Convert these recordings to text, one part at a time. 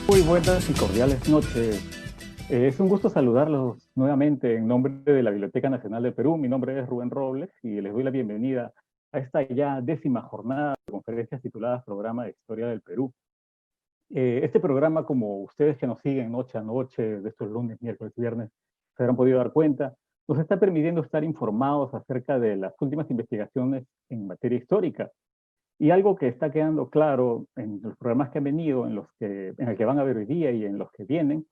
Muy buenas y cordiales noches. Es un gusto saludarlos nuevamente en nombre de la Biblioteca Nacional de Perú. Mi nombre es Rubén Robles y les doy la bienvenida a esta ya 10ª jornada de conferencias tituladas Programa de Historia del Perú. Este programa, como ustedes que nos siguen noche a noche, de estos lunes, miércoles y viernes, se habrán podido dar cuenta, nos está permitiendo estar informados acerca de las últimas investigaciones en materia histórica. Y algo que está quedando claro en los programas que han venido, en el que van a ver hoy día y en los que vienen,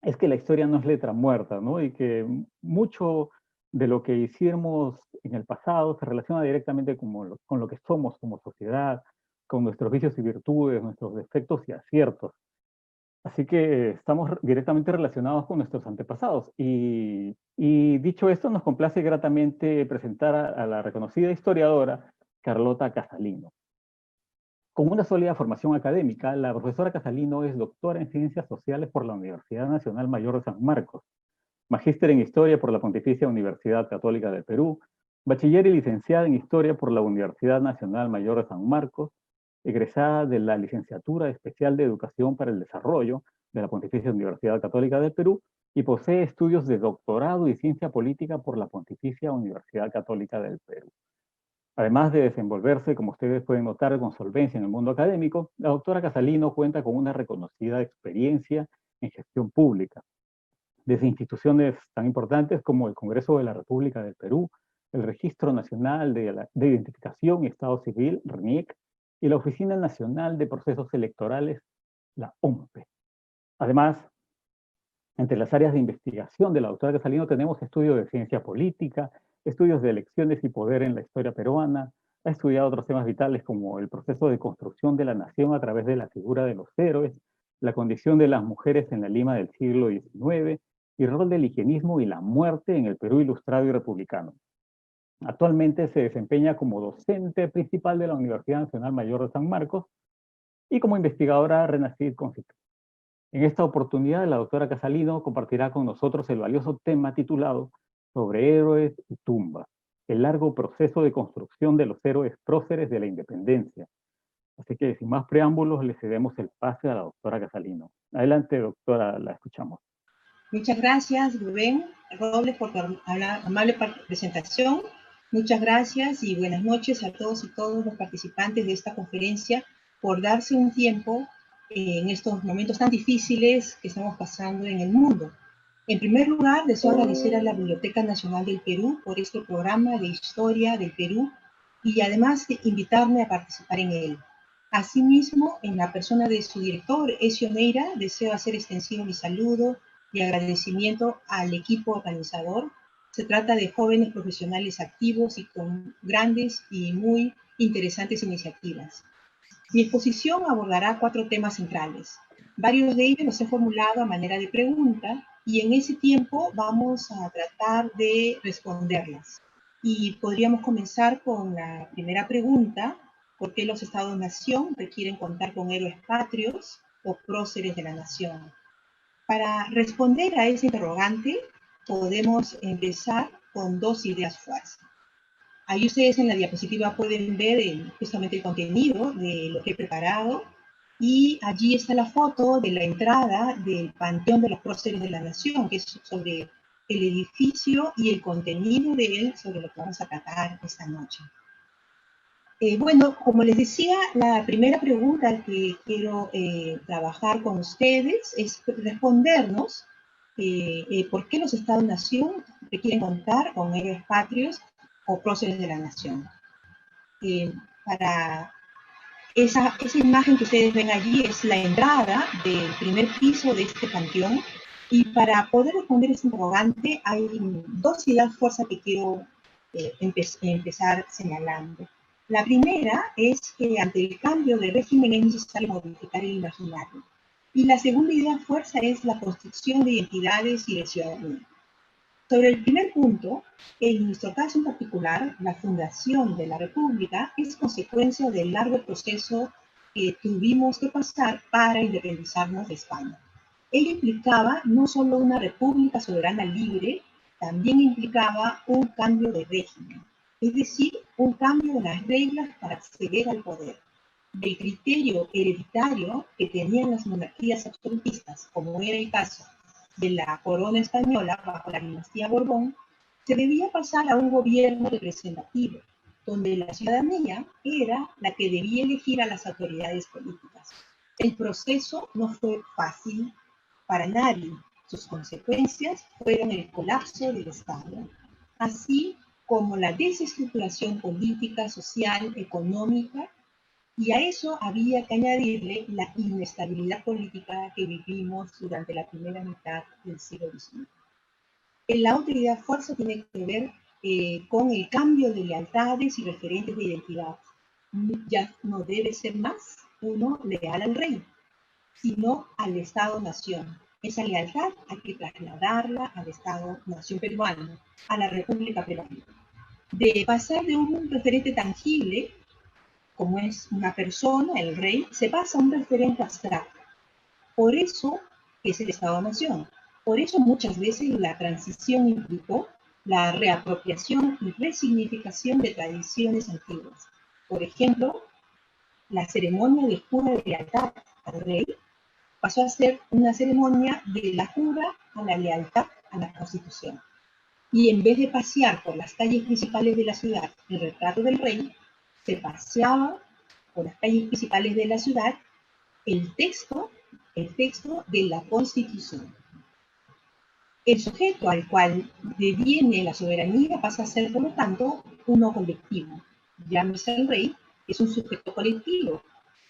es que la historia no es letra muerta, ¿no? Y que mucho de lo que hicimos en el pasado se relaciona directamente con lo que somos como sociedad, con nuestros vicios y virtudes, nuestros defectos y aciertos. Así que estamos directamente relacionados con nuestros antepasados. Y dicho esto, nos complace gratamente presentar a la reconocida historiadora Carlota Casalino. Con una sólida formación académica, la profesora Casalino es doctora en Ciencias Sociales por la Universidad Nacional Mayor de San Marcos, magíster en Historia por la Pontificia Universidad Católica del Perú, bachiller y licenciada en Historia por la Universidad Nacional Mayor de San Marcos, egresada de la Licenciatura Especial de Educación para el Desarrollo de la Pontificia Universidad Católica del Perú y posee estudios de doctorado y ciencia política por la Pontificia Universidad Católica del Perú. Además de desenvolverse, como ustedes pueden notar, con solvencia en el mundo académico, la doctora Casalino cuenta con una reconocida experiencia en gestión pública, desde instituciones tan importantes como el Congreso de la República del Perú, el Registro Nacional de Identificación y Estado Civil, RENIEC, y la Oficina Nacional de Procesos Electorales, la OMPE. Además, entre las áreas de investigación de la doctora Casalino tenemos estudios de ciencia política, estudios de elecciones y poder en la historia peruana, ha estudiado otros temas vitales como el proceso de construcción de la nación a través de la figura de los héroes, la condición de las mujeres en la Lima del siglo XIX y el rol del higienismo y la muerte en el Perú ilustrado y republicano. Actualmente se desempeña como docente principal de la Universidad Nacional Mayor de San Marcos y como investigadora Renacid Constitución. En esta oportunidad, la doctora Casalino compartirá con nosotros el valioso tema titulado Sobre héroes y tumbas, el largo proceso de construcción de los héroes próceres de la independencia. Así que, sin más preámbulos, le cedemos el pase a la doctora Casalino. Adelante, doctora, la escuchamos. Muchas gracias, Rubén Robles, por tu amable presentación. Muchas gracias y buenas noches a todos y todos los participantes de esta conferencia por darse un tiempo en estos momentos tan difíciles que estamos pasando en el mundo. En primer lugar, deseo agradecer a la Biblioteca Nacional del Perú por este programa de historia del Perú y además de invitarme a participar en él. Asimismo, en la persona de su director, Ezio Neira, deseo hacer extensivo mi saludo y agradecimiento al equipo organizador. Se trata de jóvenes profesionales activos y con grandes y muy interesantes iniciativas. Mi exposición abordará 4 temas centrales. Varios de ellos los he formulado a manera de pregunta y en ese tiempo vamos a tratar de responderlas. Y podríamos comenzar con la primera pregunta: ¿por qué los estados-nación requieren contar con héroes patrios o próceres de la nación? Para responder a ese interrogante, podemos empezar con 2 ideas fuerza. Ahí ustedes en la diapositiva pueden ver justamente el contenido de lo que he preparado, y allí está la foto de la entrada del Panteón de los Próceres de la Nación, que es sobre el edificio y el contenido de él, sobre lo que vamos a tratar esta noche. Bueno, como les decía, la primera pregunta que quiero trabajar con ustedes es respondernos por qué los Estados-nación requieren contar con héroes patrios o próceres de la nación. Para esa imagen que ustedes ven allí es la entrada del primer piso de este panteón, y para poder responder este interrogante hay 2 ideas fuerza que quiero empezar señalando. La primera es que ante el cambio de régimen es necesario modificar el imaginario. Y la segunda idea fuerza es la construcción de identidades y de ciudadanía. Sobre el primer punto, en nuestro caso en particular, la fundación de la República es consecuencia del largo proceso que tuvimos que pasar para independizarnos de España. Ello implicaba no solo una república soberana libre, también implicaba un cambio de régimen, es decir, un cambio de las reglas para acceder al poder. del criterio hereditario que tenían las monarquías absolutistas, como era el caso de la corona española bajo la dinastía Borbón, se debía pasar a un gobierno representativo, donde la ciudadanía era la que debía elegir a las autoridades políticas. El proceso no fue fácil para nadie. Sus consecuencias fueron el colapso del Estado, así como la desestructuración política, social, económica, y a eso había que añadirle la inestabilidad política que vivimos durante la primera mitad del siglo XIX. La autoridad fuerza tiene que ver con el cambio de lealtades y referentes de identidad. Ya no debe ser más uno leal al rey, sino al Estado-Nación. Esa lealtad hay que trasladarla al Estado-Nación peruano, a la República Peruana. De pasar de un referente tangible, como es una persona, el rey, se pasa a un referente abstracto. Por eso es el Estado-Nación. Por eso muchas veces la transición implicó la reapropiación y resignificación de tradiciones antiguas. Por ejemplo, la ceremonia de jura de lealtad al rey pasó a ser una ceremonia de la jura a la lealtad a la Constitución. Y en vez de pasear por las calles principales de la ciudad el retrato del rey, se paseaba por las calles principales de la ciudad el texto de la Constitución. El sujeto al cual deviene la soberanía pasa a ser, por lo tanto, uno colectivo. Llámese el rey, es un sujeto colectivo,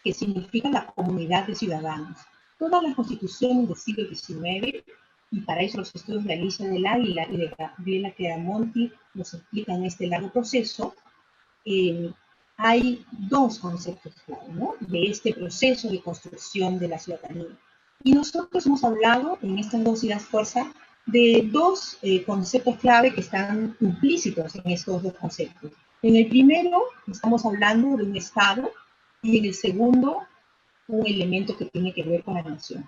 que significa la comunidad de ciudadanos. Todas las constituciones del siglo XIX, y para eso los estudios de Alicia del Águila y de Gabriela Chiaramonti nos explican este largo proceso, hay dos conceptos clave, ¿no?, de este proceso de construcción de la ciudadanía. Y nosotros hemos hablado en estas dos ideas fuerza de dos conceptos clave que están implícitos en estos dos conceptos. En el primero estamos hablando de un Estado y en el segundo un elemento que tiene que ver con la nación.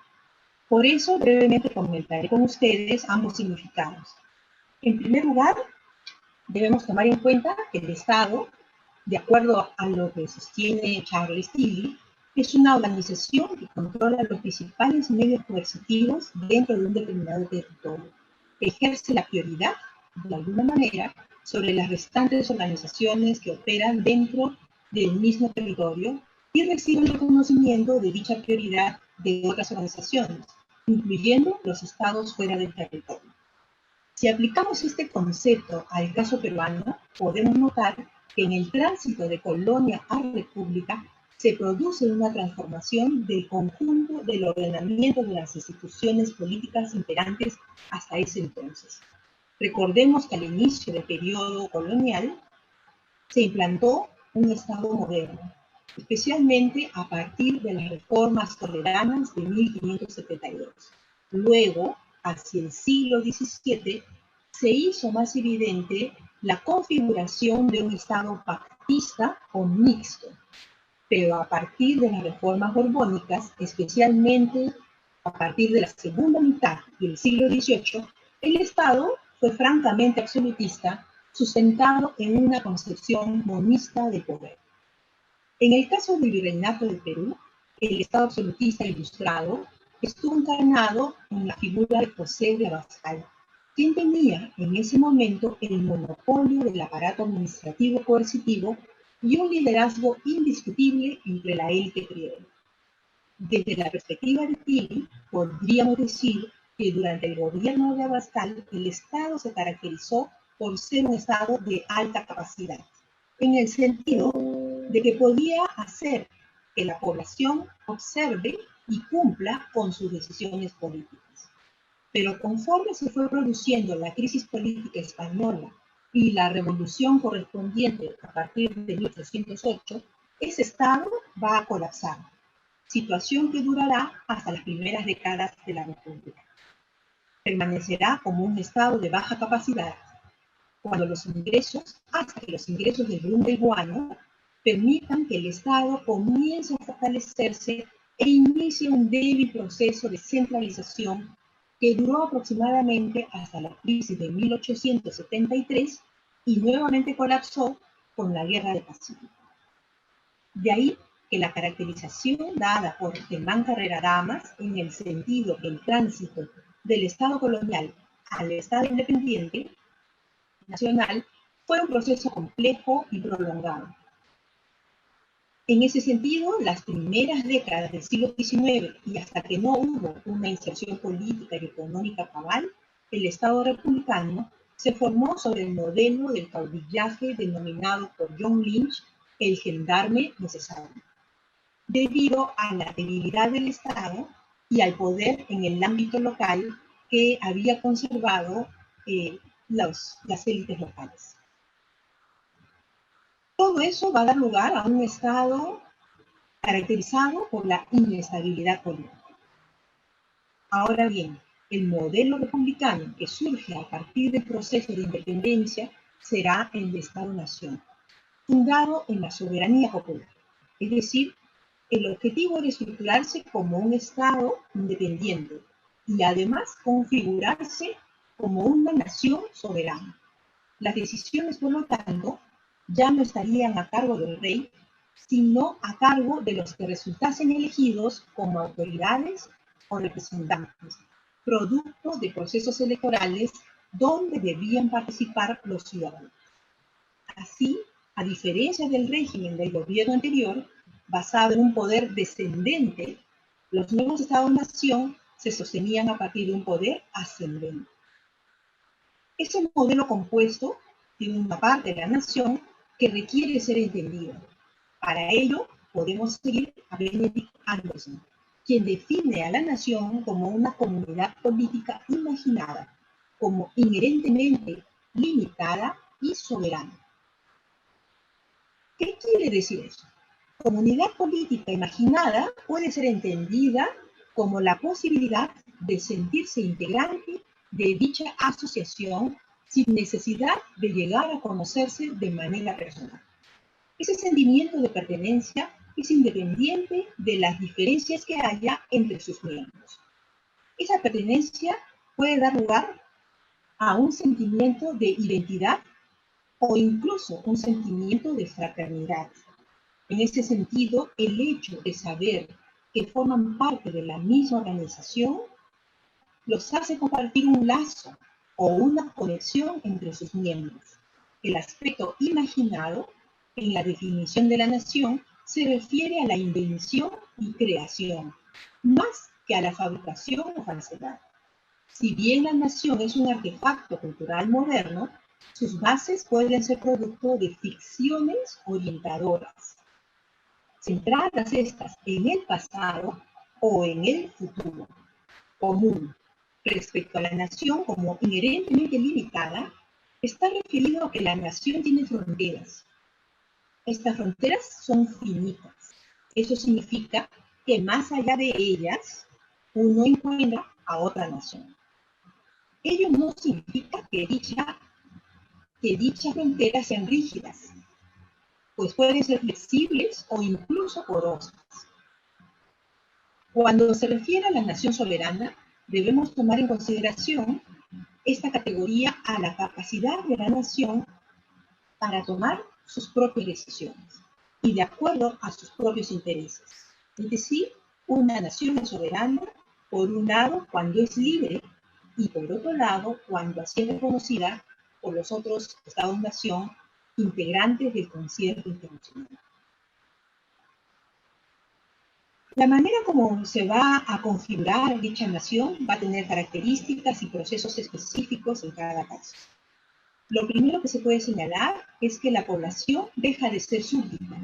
Por eso brevemente comentaré con ustedes ambos significados. En primer lugar, debemos tomar en cuenta que el Estado, de acuerdo a lo que sostiene Charles Tilly, es una organización que controla los principales medios coercitivos dentro de un determinado territorio. Ejerce la prioridad, de alguna manera, sobre las restantes organizaciones que operan dentro del mismo territorio y recibe el reconocimiento de dicha prioridad de otras organizaciones, incluyendo los estados fuera del territorio. Si aplicamos este concepto al caso peruano, podemos notar que en el tránsito de colonia a república se produce una transformación del conjunto del ordenamiento de las instituciones políticas imperantes hasta ese entonces. Recordemos que al inicio del periodo colonial se implantó un Estado moderno, especialmente a partir de las reformas toleranas de 1572. Luego, hacia el siglo XVII, se hizo más evidente la configuración de un Estado pactista o mixto, pero a partir de las reformas borbónicas, especialmente a partir de la segunda mitad del siglo XVIII, el Estado fue francamente absolutista, sustentado en una concepción monista de poder. En el caso del virreinato del Perú, el Estado absolutista ilustrado estuvo encarnado en la figura de José de Abascal, quien tenía en ese momento el monopolio del aparato administrativo coercitivo y un liderazgo indiscutible entre la élite criolla. Desde la perspectiva de Tilly, podríamos decir que durante el gobierno de Abascal, el Estado se caracterizó por ser un Estado de alta capacidad, en el sentido de que podía hacer que la población observe y cumpla con sus decisiones políticas. Pero conforme se fue produciendo la crisis política española y la revolución correspondiente a partir de 1808, ese Estado va a colapsar, situación que durará hasta las primeras décadas de la República. Permanecerá como un Estado de baja capacidad, hasta que los ingresos del rum del guano permitan que el Estado comience a fortalecerse e inicie un débil proceso de centralización que duró aproximadamente hasta la crisis de 1873 y nuevamente colapsó con la Guerra del Pacífico. De ahí que la caracterización dada por Germán Carrera Damas en el sentido que el tránsito del Estado colonial al Estado independiente nacional fue un proceso complejo y prolongado. En ese sentido, las primeras décadas del siglo XIX y hasta que no hubo una inserción política y económica cabal, el Estado republicano se formó sobre el modelo del caudillaje denominado por John Lynch el gendarme necesario, debido a la debilidad del Estado y al poder en el ámbito local que había conservado las élites locales. Todo eso va a dar lugar a un Estado caracterizado por la inestabilidad política. Ahora bien, el modelo republicano que surge a partir del proceso de independencia será el de Estado-Nación, fundado en la soberanía popular. Es decir, el objetivo era estructurarse como un Estado independiente y además configurarse como una nación soberana. Las decisiones, por lo tanto, ya no estarían a cargo del rey, sino a cargo de los que resultasen elegidos como autoridades o representantes, producto de procesos electorales donde debían participar los ciudadanos. Así, a diferencia del régimen del gobierno anterior, basado en un poder descendente, los nuevos estados-nación se sostenían a partir de un poder ascendente. Ese modelo compuesto tiene una parte de la nación que requiere ser entendida. Para ello, podemos seguir a Benedict Anderson, quien define a la nación como una comunidad política imaginada, como inherentemente limitada y soberana. ¿Qué quiere decir eso? Comunidad política imaginada puede ser entendida como la posibilidad de sentirse integrante de dicha asociación sin necesidad de llegar a conocerse de manera personal. Ese sentimiento de pertenencia es independiente de las diferencias que haya entre sus miembros. Esa pertenencia puede dar lugar a un sentimiento de identidad o incluso un sentimiento de fraternidad. En ese sentido, el hecho de saber que forman parte de la misma organización los hace compartir un lazo o una conexión entre sus miembros. El aspecto imaginado en la definición de la nación se refiere a la invención y creación, más que a la fabricación o falsedad. Si bien la nación es un artefacto cultural moderno, sus bases pueden ser producto de ficciones orientadoras, centradas estas en el pasado o en el futuro. Común respecto a la nación como inherentemente limitada, está referido a que la nación tiene fronteras. Estas fronteras son finitas. Eso significa que más allá de ellas, uno encuentra a otra nación. Ello no significa que dichas fronteras sean rígidas, pues pueden ser flexibles o incluso porosas. Cuando se refiere a la nación soberana, debemos tomar en consideración esta categoría a la capacidad de la nación para tomar sus propias decisiones y de acuerdo a sus propios intereses. Es decir, una nación es soberana, por un lado, cuando es libre, y por otro lado, cuando así es reconocida por los otros Estados-nación integrantes del concierto internacional. La manera como se va a configurar dicha nación va a tener características y procesos específicos en cada caso. Lo primero que se puede señalar es que la población deja de ser súbdita,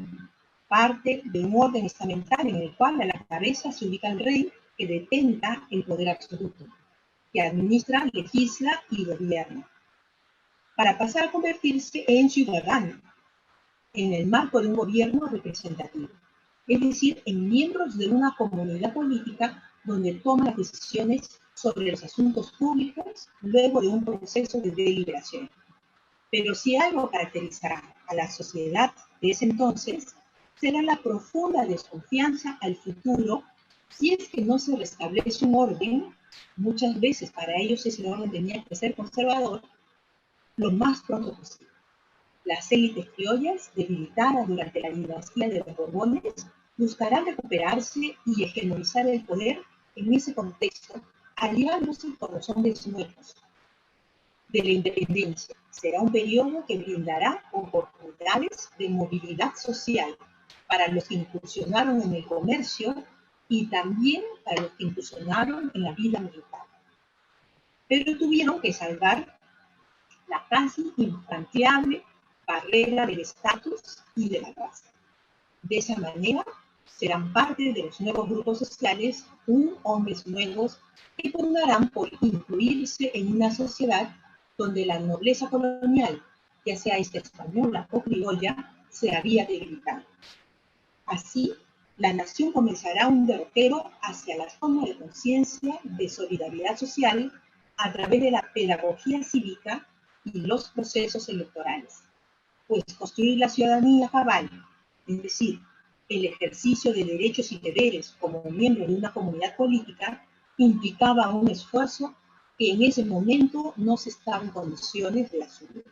parte de un orden estamentario en el cual a la cabeza se ubica el rey que detenta el poder absoluto, que administra, legisla y gobierna, para pasar a convertirse en ciudadano, en el marco de un gobierno representativo, es decir, en miembros de una comunidad política donde toma las decisiones sobre los asuntos públicos luego de un proceso de deliberación. Pero si algo caracterizará a la sociedad de ese entonces, será la profunda desconfianza al futuro si es que no se restablece un orden. Muchas veces para ellos ese orden tenía que ser conservador lo más pronto posible. Las élites criollas, debilitadas durante la dinastía de los Borbones, buscarán recuperarse y hegemonizar el poder en ese contexto, aliándose con los hombres nuevos de la independencia. Será un periodo que brindará oportunidades de movilidad social para los que incursionaron en el comercio y también para los que incursionaron en la vida militar. Pero tuvieron que salvar la casi infranqueable barrera del estatus y de la raza. De esa manera, serán parte de los nuevos grupos sociales, hombres nuevos que pugnarán por incluirse en una sociedad donde la nobleza colonial, ya sea esta española o criolla, se había debilitado. Así, la nación comenzará un derrotero hacia la toma de conciencia de solidaridad social a través de la pedagogía cívica y los procesos electorales. Pues construir la ciudadanía cabal, es decir, el ejercicio de derechos y deberes como miembro de una comunidad política, implicaba un esfuerzo que en ese momento no se estaba en condiciones de asumir.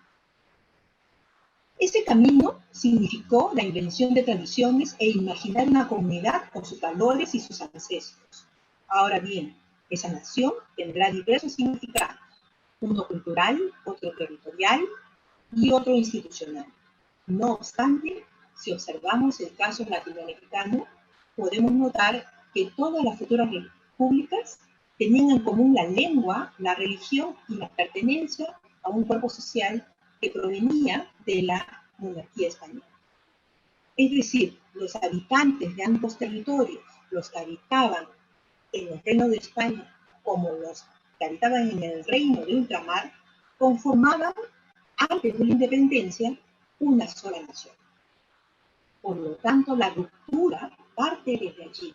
Ese camino significó la invención de tradiciones e imaginar una comunidad con sus valores y sus ancestros. Ahora bien, esa nación tendrá diversos significados, uno cultural, otro territorial y otro institucional. No obstante, si observamos el caso latinoamericano, podemos notar que todas las futuras repúblicas tenían en común la lengua, la religión y la pertenencia a un cuerpo social que provenía de la monarquía española. Es decir, los habitantes de ambos territorios, los que habitaban en el reino de España como los que habitaban en el reino de ultramar, conformaban, antes de la independencia, una sola nación. Por lo tanto, la ruptura parte desde allí.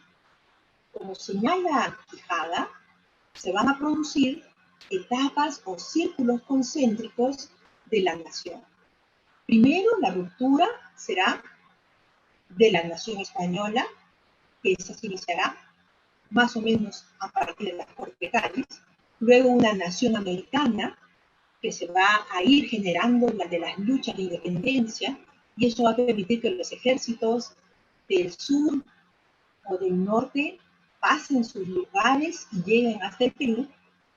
Como señala Quijada, se van a producir etapas o círculos concéntricos de la nación. Primero, la ruptura será de la nación española, que esa se iniciará más o menos a partir de las Cortes Cádiz. Luego, una nación americana, que se va a ir generando de las luchas de independencia, y eso va a permitir que los ejércitos del sur o del norte pasen sus lugares y lleguen hasta el Perú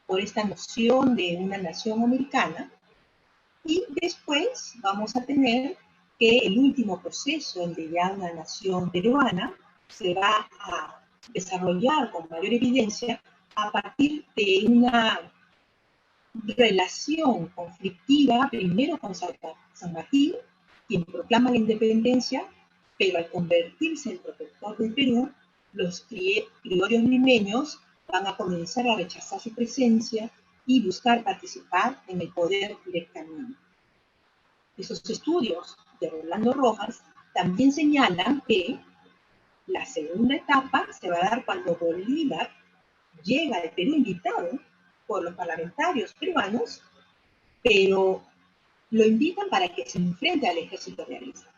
por esta noción de una nación americana. Y después vamos a tener que el último proceso, el de ya una nación peruana, se va a desarrollar con mayor evidencia a partir de una relación conflictiva, primero con San Martín, quien proclama la independencia, pero al convertirse en protector del Perú, los criollos limeños van a comenzar a rechazar su presencia y buscar participar en el poder directamente. Esos estudios de Rolando Rojas también señalan que la segunda etapa se va a dar cuando Bolívar llega al Perú invitado por los parlamentarios peruanos, pero lo invitan para que se enfrente al ejército realista.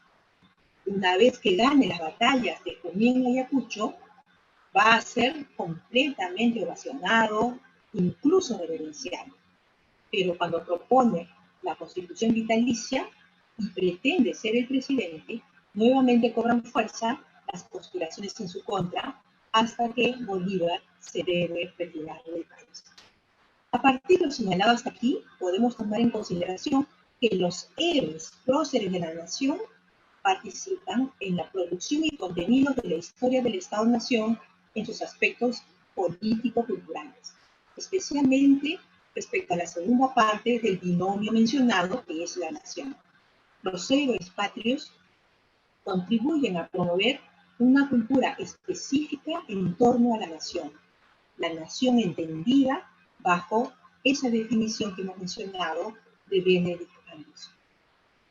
Una vez que gane las batallas de Junín y Ayacucho, va a ser completamente ovacionado, incluso reverenciado. Pero cuando propone la constitución vitalicia y pretende ser el presidente, nuevamente cobran fuerza las conspiraciones en su contra hasta que Bolívar se debe retirar del país. A partir de lo señalado hasta aquí, podemos tomar en consideración que los héroes próceres de la nación participan en la producción y contenido de la historia del Estado-Nación en sus aspectos político-culturales, especialmente respecto a la segunda parte del binomio mencionado, que es la nación. Los héroes patrios contribuyen a promover una cultura específica en torno a la nación entendida bajo esa definición que hemos mencionado de Benedict Anderson.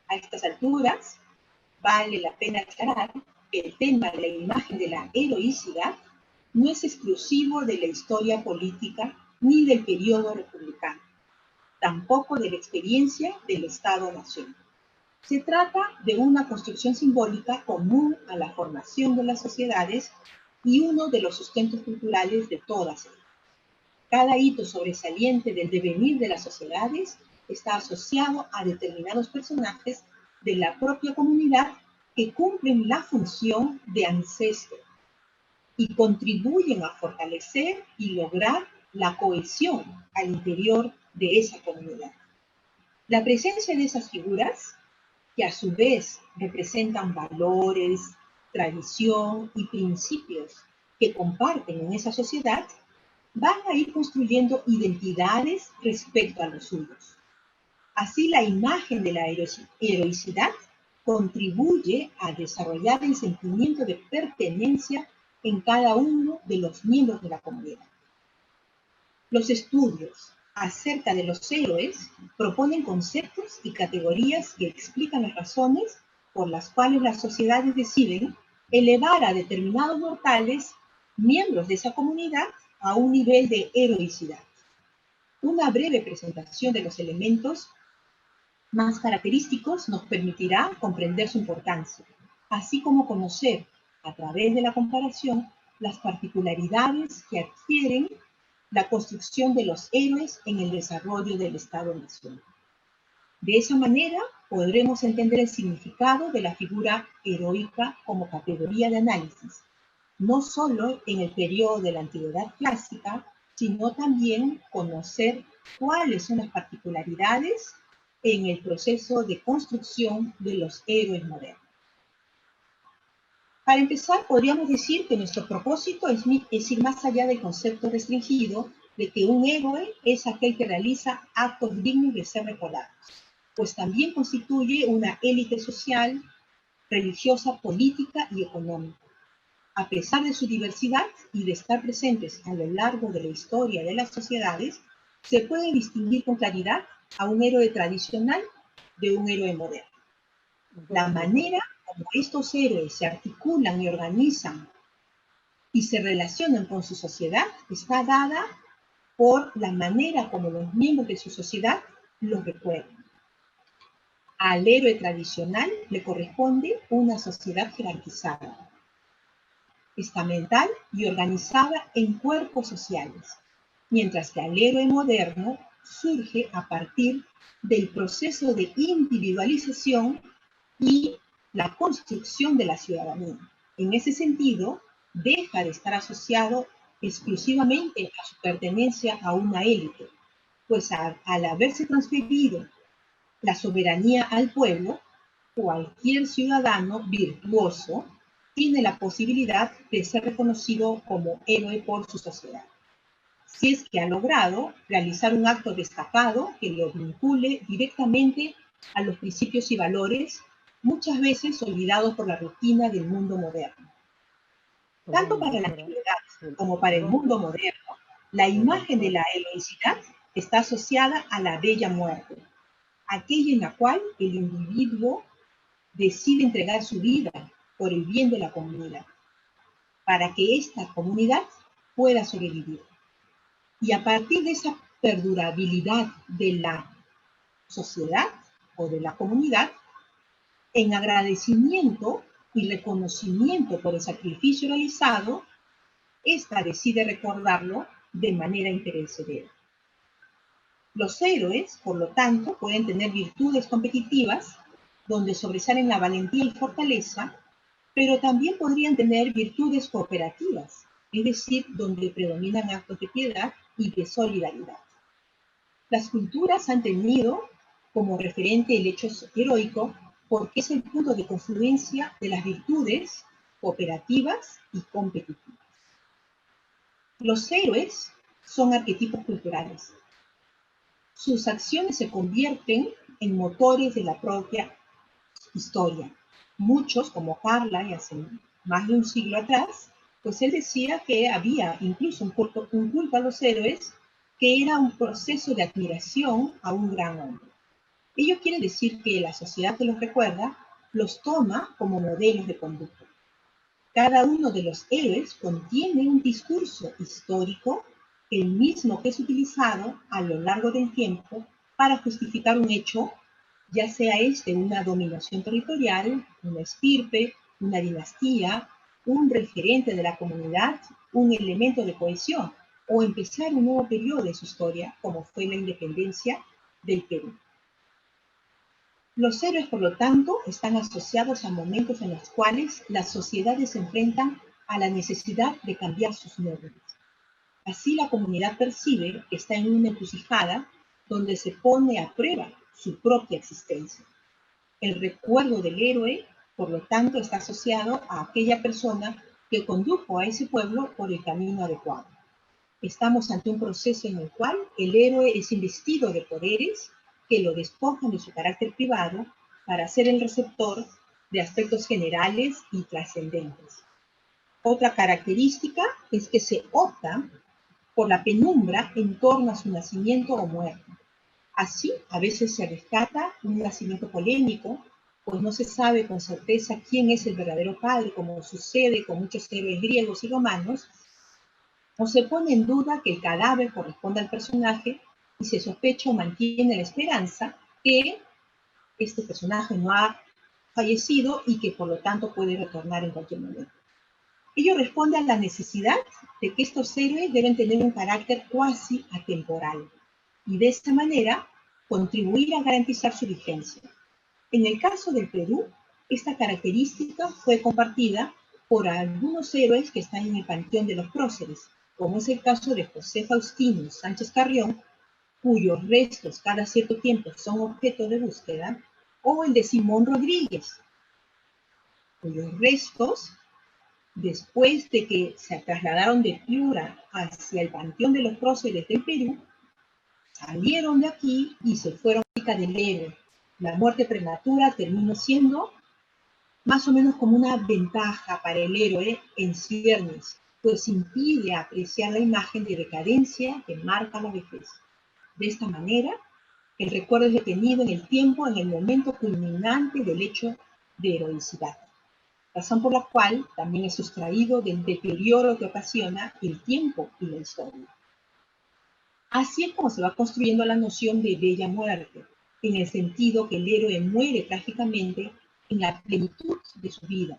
A estas alturas, vale la pena aclarar que el tema de la imagen de la heroicidad no es exclusivo de la historia política ni del periodo republicano, tampoco de la experiencia del Estado-Nación. Se trata de una construcción simbólica común a la formación de las sociedades y uno de los sustentos culturales de todas ellas. Cada hito sobresaliente del devenir de las sociedades está asociado a determinados personajes de la propia comunidad que cumplen la función de ancestro y contribuyen a fortalecer y lograr la cohesión al interior de esa comunidad. La presencia de esas figuras, que a su vez representan valores, tradición y principios que comparten en esa sociedad, van a ir construyendo identidades respecto a los suyos. Así, la imagen de la heroicidad contribuye a desarrollar el sentimiento de pertenencia en cada uno de los miembros de la comunidad. Los estudios acerca de los héroes proponen conceptos y categorías que explican las razones por las cuales las sociedades deciden elevar a determinados mortales, miembros de esa comunidad, a un nivel de heroicidad. Una breve presentación de los elementos más característicos nos permitirá comprender su importancia, así como conocer, a través de la comparación, las particularidades que adquieren la construcción de los héroes en el desarrollo del Estado-nación. De esa manera, podremos entender el significado de la figura heroica como categoría de análisis, no solo en el periodo de la Antigüedad clásica, sino también conocer cuáles son las particularidades en el proceso de construcción de los héroes modernos. Para empezar, podríamos decir que nuestro propósito es ir más allá del concepto restringido de que un héroe es aquel que realiza actos dignos de ser recordados, pues también constituye una élite social, religiosa, política y económica. A pesar de su diversidad y de estar presentes a lo largo de la historia de las sociedades, se puede distinguir con claridad a un héroe tradicional de un héroe moderno. La manera como estos héroes se articulan y organizan y se relacionan con su sociedad está dada por la manera como los miembros de su sociedad los recuerdan. Al héroe tradicional le corresponde una sociedad jerarquizada, estamental y organizada en cuerpos sociales, mientras que al héroe moderno surge a partir del proceso de individualización y la construcción de la ciudadanía. En ese sentido, deja de estar asociado exclusivamente a su pertenencia a una élite, pues al haberse transferido la soberanía al pueblo, cualquier ciudadano virtuoso tiene la posibilidad de ser reconocido como héroe por su sociedad, si es que ha logrado realizar un acto destacado que lo vincule directamente a los principios y valores, muchas veces olvidados por la rutina del mundo moderno. Tanto para la antigüedad como para el mundo moderno, la imagen de la heroicidad está asociada a la bella muerte, aquella en la cual el individuo decide entregar su vida por el bien de la comunidad, para que esta comunidad pueda sobrevivir. Y a partir de esa perdurabilidad de la sociedad o de la comunidad, en agradecimiento y reconocimiento por el sacrificio realizado, ésta decide recordarlo de manera imperecedera. Los héroes, por lo tanto, pueden tener virtudes competitivas, donde sobresalen la valentía y fortaleza, pero también podrían tener virtudes cooperativas, es decir, donde predominan actos de piedad y de solidaridad. Las culturas han tenido como referente el hecho heroico porque es el punto de confluencia de las virtudes cooperativas y competitivas. Los héroes son arquetipos culturales. Sus acciones se convierten en motores de la propia historia. Muchos, como Carlyle, hace más de un siglo atrás, pues él decía que había incluso un culto a los héroes, que era un proceso de admiración a un gran hombre. Ello quiere decir que la sociedad que los recuerda los toma como modelos de conducta. Cada uno de los héroes contiene un discurso histórico, el mismo que es utilizado a lo largo del tiempo para justificar un hecho, ya sea una dominación territorial, una estirpe, una dinastía, un referente de la comunidad, un elemento de cohesión, o empezar un nuevo periodo de su historia, como fue la independencia del Perú. Los héroes, por lo tanto, están asociados a momentos en los cuales las sociedades se enfrentan a la necesidad de cambiar sus normas. Así la comunidad percibe que está en una encrucijada donde se pone a prueba su propia existencia. El recuerdo del héroe, por lo tanto, está asociado a aquella persona que condujo a ese pueblo por el camino adecuado. Estamos ante un proceso en el cual el héroe es investido de poderes que lo despojan de su carácter privado para ser el receptor de aspectos generales y trascendentes. Otra característica es que se opta por la penumbra en torno a su nacimiento o muerte. Así, a veces se rescata un nacimiento polémico, pues no se sabe con certeza quién es el verdadero padre, como sucede con muchos héroes griegos y romanos, o se pone en duda que el cadáver corresponde al personaje y se sospecha o mantiene la esperanza que este personaje no ha fallecido y que por lo tanto puede retornar en cualquier momento. Ello responde a la necesidad de que estos héroes deben tener un carácter cuasi atemporal y de esta manera contribuir a garantizar su vigencia. En el caso del Perú, esta característica fue compartida por algunos héroes que están en el panteón de los próceres, como es el caso de José Faustino Sánchez Carrión, cuyos restos cada cierto tiempo son objeto de búsqueda, o el de Simón Rodríguez, cuyos restos, después de que se trasladaron de Piura hacia el panteón de los próceres del Perú, salieron de aquí y se fueron a Pica del Héroe. La muerte prematura terminó siendo más o menos como una ventaja para el héroe en ciernes, pues impide apreciar la imagen de decadencia que marca la vejez. De esta manera, el recuerdo es detenido en el tiempo, en el momento culminante del hecho de heroicidad, razón por la cual también es sustraído del deterioro que ocasiona el tiempo y la historia. Así es como se va construyendo la noción de bella muerte, en el sentido que el héroe muere trágicamente en la plenitud de su vida.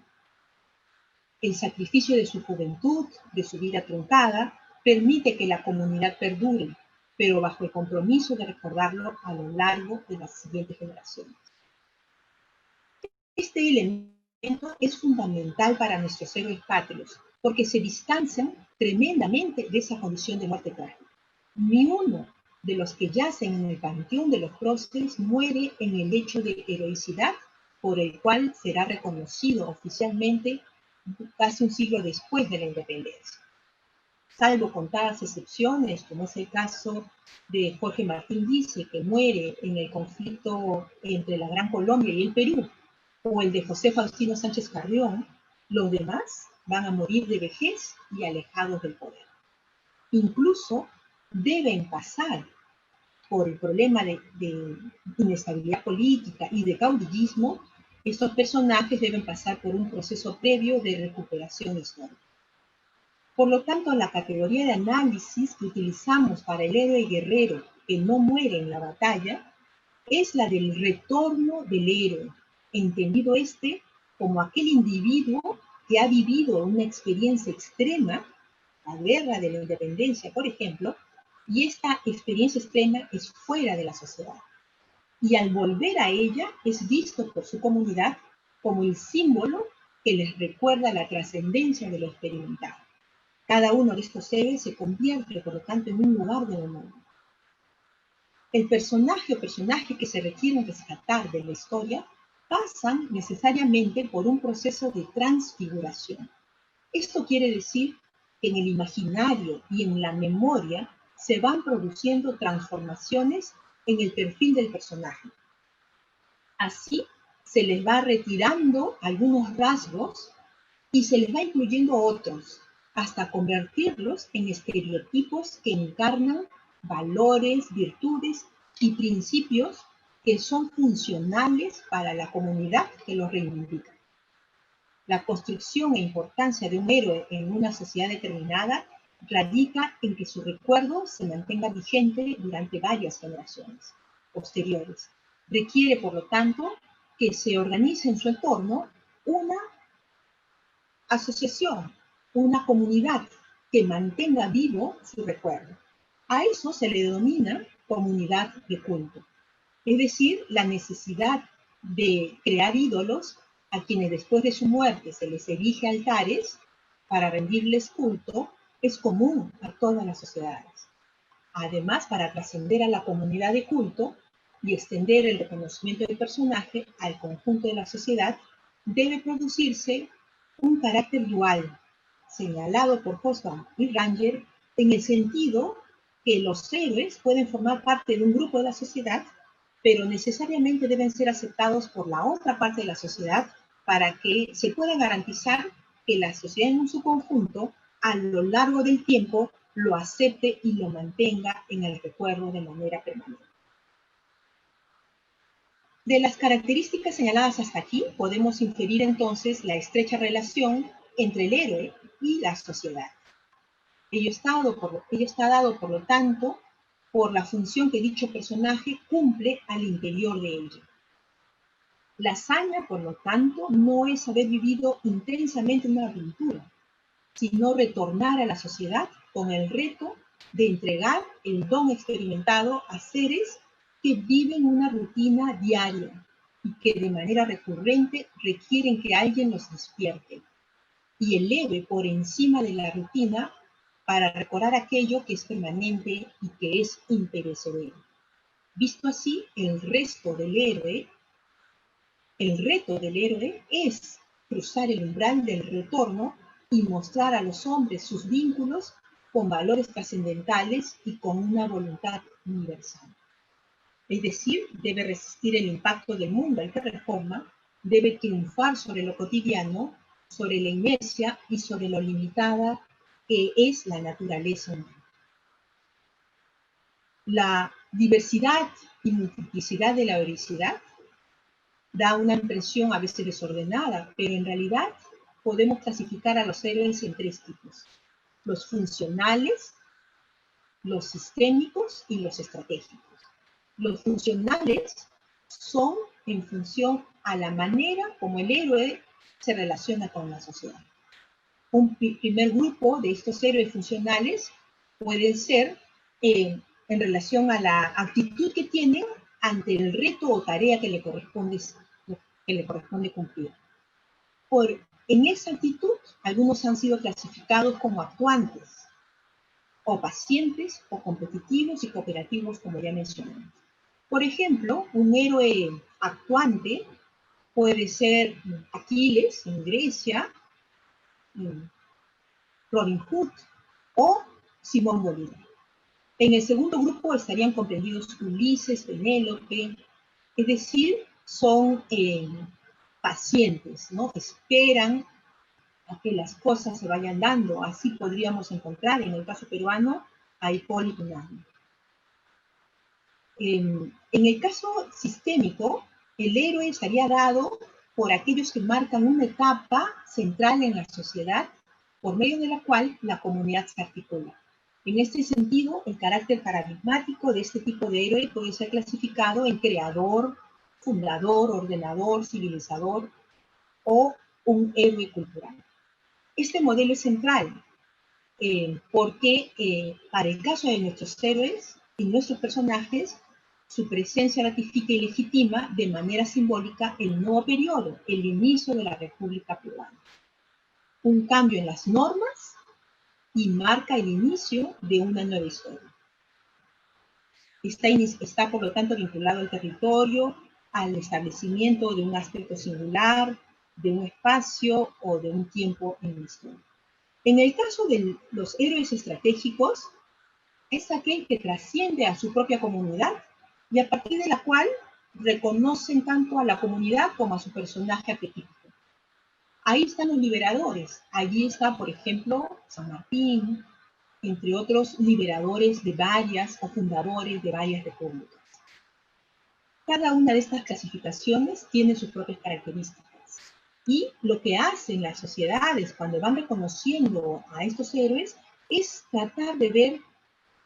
El sacrificio de su juventud, de su vida truncada, permite que la comunidad perdure, pero bajo el compromiso de recordarlo a lo largo de las siguientes generaciones. Este elemento es fundamental para nuestros héroes patrios, porque se distancian tremendamente de esa condición de muerte trágica. Ni uno de los que yacen en el panteón de los próceres muere en el hecho de heroicidad por el cual será reconocido oficialmente casi un siglo después de la independencia. Salvo contadas excepciones, como es el caso de Jorge Martín Dice, que muere en el conflicto entre la Gran Colombia y el Perú, o el de José Faustino Sánchez Carrión, los demás van a morir de vejez y alejados del poder. Incluso deben pasar por el problema de inestabilidad política y de caudillismo. Estos personajes deben pasar por un proceso previo de recuperación histórica. Por lo tanto, la categoría de análisis que utilizamos para el héroe guerrero que no muere en la batalla es la del retorno del héroe, entendido como aquel individuo que ha vivido una experiencia extrema, la guerra de la independencia, por ejemplo, y esta experiencia extrema es fuera de la sociedad. Y al volver a ella es visto por su comunidad como el símbolo que les recuerda la trascendencia de lo experimentado. Cada uno de estos seres se convierte, por lo tanto, en un lugar de memoria. El personaje o personajes que se requieren rescatar de la historia pasan necesariamente por un proceso de transfiguración. Esto quiere decir que en el imaginario y en la memoria se van produciendo transformaciones en el perfil del personaje. Así se les va retirando algunos rasgos y se les va incluyendo otros, hasta convertirlos en estereotipos que encarnan valores, virtudes y principios que son funcionales para la comunidad que los reivindica. La construcción e importancia de un héroe en una sociedad determinada radica en que su recuerdo se mantenga vigente durante varias generaciones posteriores. Requiere, por lo tanto, que se organice en su entorno una asociación, una comunidad que mantenga vivo su recuerdo. A eso se le denomina comunidad de culto. Es decir, la necesidad de crear ídolos a quienes después de su muerte se les erige altares para rendirles culto es común a todas las sociedades. Además, para trascender a la comunidad de culto y extender el reconocimiento del personaje al conjunto de la sociedad, debe producirse un carácter dual, señalado por Hobsbawm y Ranger, en el sentido que los héroes pueden formar parte de un grupo de la sociedad, pero necesariamente deben ser aceptados por la otra parte de la sociedad para que se pueda garantizar que la sociedad en su conjunto, a lo largo del tiempo, lo acepte y lo mantenga en el recuerdo de manera permanente. De las características señaladas hasta aquí, podemos inferir entonces la estrecha relación entre el héroe y la sociedad. Ello está dado, por lo tanto, por la función que dicho personaje cumple al interior de ella. La hazaña, por lo tanto, no es haber vivido intensamente una aventura, sino retornar a la sociedad con el reto de entregar el don experimentado a seres que viven una rutina diaria y que de manera recurrente requieren que alguien los despierte y eleve por encima de la rutina para recordar aquello que es permanente y que es imperecedero. Visto así, el reto del héroe es cruzar el umbral del retorno y mostrar a los hombres sus vínculos con valores trascendentales y con una voluntad universal. Es decir, debe resistir el impacto del mundo al que reforma, debe triunfar sobre lo cotidiano, sobre la inercia y sobre lo limitada que es la naturaleza humana. La diversidad y multiplicidad de la heroicidad da una impresión a veces desordenada, pero en realidad podemos clasificar a los héroes en tres tipos: los funcionales, los sistémicos y los estratégicos. Los funcionales son en función a la manera como el héroe se relaciona con la sociedad. Un primer grupo de estos héroes funcionales puede ser en relación a la actitud que tienen ante el reto o tarea que le corresponde cumplir. En esa actitud, algunos han sido clasificados como actuantes, o pacientes, o competitivos y cooperativos, como ya mencionamos. Por ejemplo, un héroe actuante puede ser Aquiles en Grecia, Robin Hood o Simón Bolívar. En el segundo grupo estarían comprendidos Ulises, Penélope, es decir, son pacientes, ¿no? Esperan a que las cosas se vayan dando. Así podríamos encontrar, en el caso peruano, a Hipólito Unanue. En el caso sistémico, el héroe estaría dado por aquellos que marcan una etapa central en la sociedad por medio de la cual la comunidad se articula. En este sentido, el carácter paradigmático de este tipo de héroe puede ser clasificado en creador, fundador, ordenador, civilizador o un héroe cultural. Este modelo es central porque para el caso de nuestros héroes y nuestros personajes, su presencia ratifica y legitima de manera simbólica el nuevo periodo, el inicio de la República Peruana. Un cambio en las normas y marca el inicio de una nueva historia. Está por lo tanto vinculado al territorio, al establecimiento de un aspecto singular, de un espacio o de un tiempo en la historia. En el caso de los héroes estratégicos, es aquel que trasciende a su propia comunidad y a partir de la cual reconocen tanto a la comunidad como a su personaje arquetípico. Ahí están los liberadores. Allí está, por ejemplo, San Martín, entre otros liberadores de varias o fundadores de varias repúblicas. Cada una de estas clasificaciones tiene sus propias características. Y lo que hacen las sociedades cuando van reconociendo a estos héroes es tratar de ver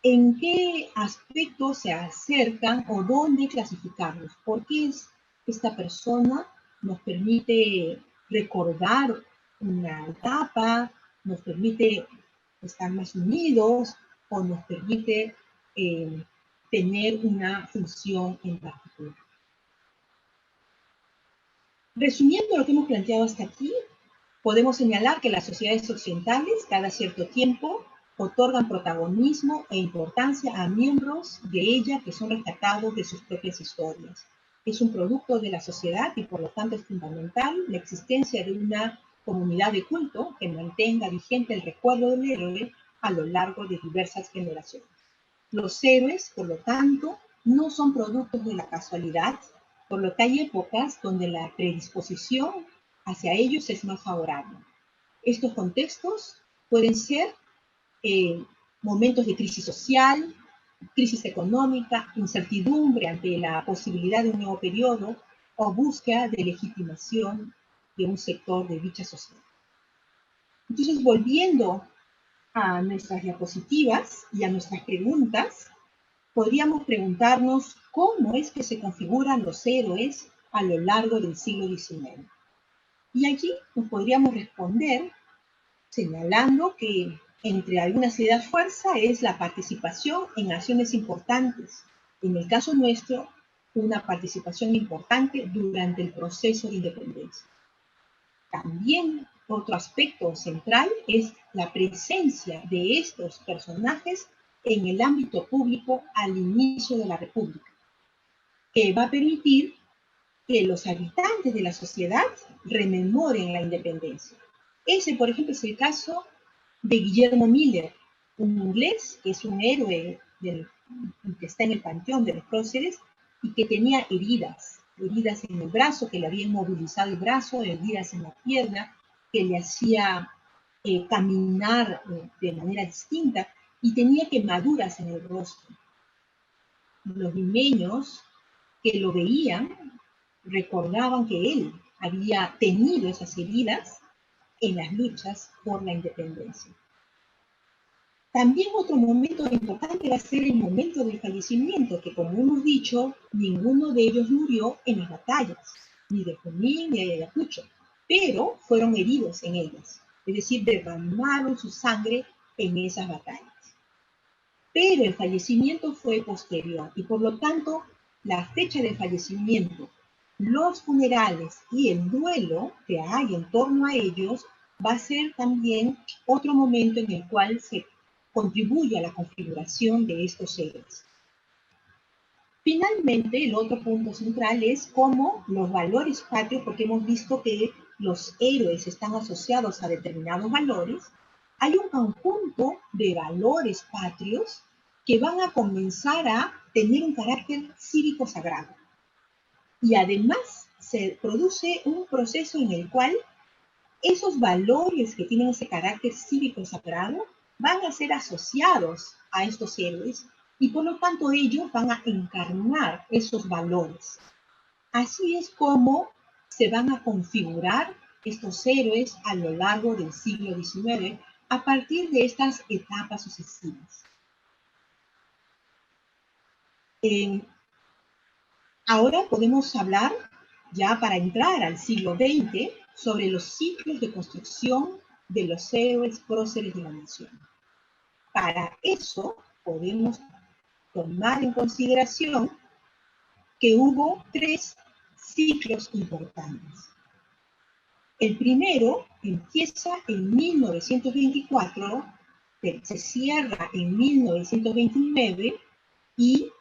en qué aspectos se acercan o dónde clasificarlos. Porque esta persona nos permite recordar una etapa, nos permite estar más unidos o nos permite tener una función en particular. Resumiendo lo que hemos planteado hasta aquí, podemos señalar que las sociedades occidentales cada cierto tiempo otorgan protagonismo e importancia a miembros de ella que son rescatados de sus propias historias. Es un producto de la sociedad y por lo tanto es fundamental la existencia de una comunidad de culto que mantenga vigente el recuerdo del héroe a lo largo de diversas generaciones. Los héroes, por lo tanto, no son productos de la casualidad, por lo que hay épocas donde la predisposición hacia ellos es más favorable. Estos contextos pueden ser momentos de crisis social, crisis económica, incertidumbre ante la posibilidad de un nuevo periodo o búsqueda de legitimación de un sector de dicha sociedad. Entonces, volviendo a nuestras diapositivas y a nuestras preguntas, podríamos preguntarnos cómo es que se configuran los héroes a lo largo del siglo XIX. Y allí nos podríamos responder señalando que entre algunas ideas fuerza es la participación en acciones importantes. En el caso nuestro, una participación importante durante el proceso de independencia. También otro aspecto central es la presencia de estos personajes en el ámbito público al inicio de la República, que va a permitir que los habitantes de la sociedad rememoren la independencia. Ese, por ejemplo, es el caso de Guillermo Miller, un inglés que es un héroe que está en el panteón de los próceres y que tenía heridas en el brazo, que le habían movilizado el brazo, heridas en la pierna, que le hacía caminar de manera distinta y tenía quemaduras en el rostro. Los limeños que lo veían recordaban que él había tenido esas heridas en las luchas por la independencia. También otro momento importante va a ser el momento del fallecimiento, que como hemos dicho, ninguno de ellos murió en las batallas, ni de Junín ni de Ayacucho, pero fueron heridos en ellas, es decir, derramaron su sangre en esas batallas. Pero el fallecimiento fue posterior y por lo tanto la fecha de fallecimiento, los funerales y el duelo que hay en torno a ellos va a ser también otro momento en el cual se contribuye a la configuración de estos héroes. Finalmente, el otro punto central es cómo los valores patrios, porque hemos visto que los héroes están asociados a determinados valores, hay un conjunto de valores patrios que van a comenzar a tener un carácter cívico sagrado. Y además se produce un proceso en el cual esos valores que tienen ese carácter cívico sagrado van a ser asociados a estos héroes y por lo tanto ellos van a encarnar esos valores. Así es como se van a configurar estos héroes a lo largo del siglo XIX a partir de estas etapas sucesivas. Ahora podemos hablar, ya para entrar al siglo XX, sobre los ciclos de construcción de los héroes próceres de la nación. Para eso podemos tomar en consideración que hubo 3 ciclos importantes. El primero empieza en 1924, se cierra en 1929 y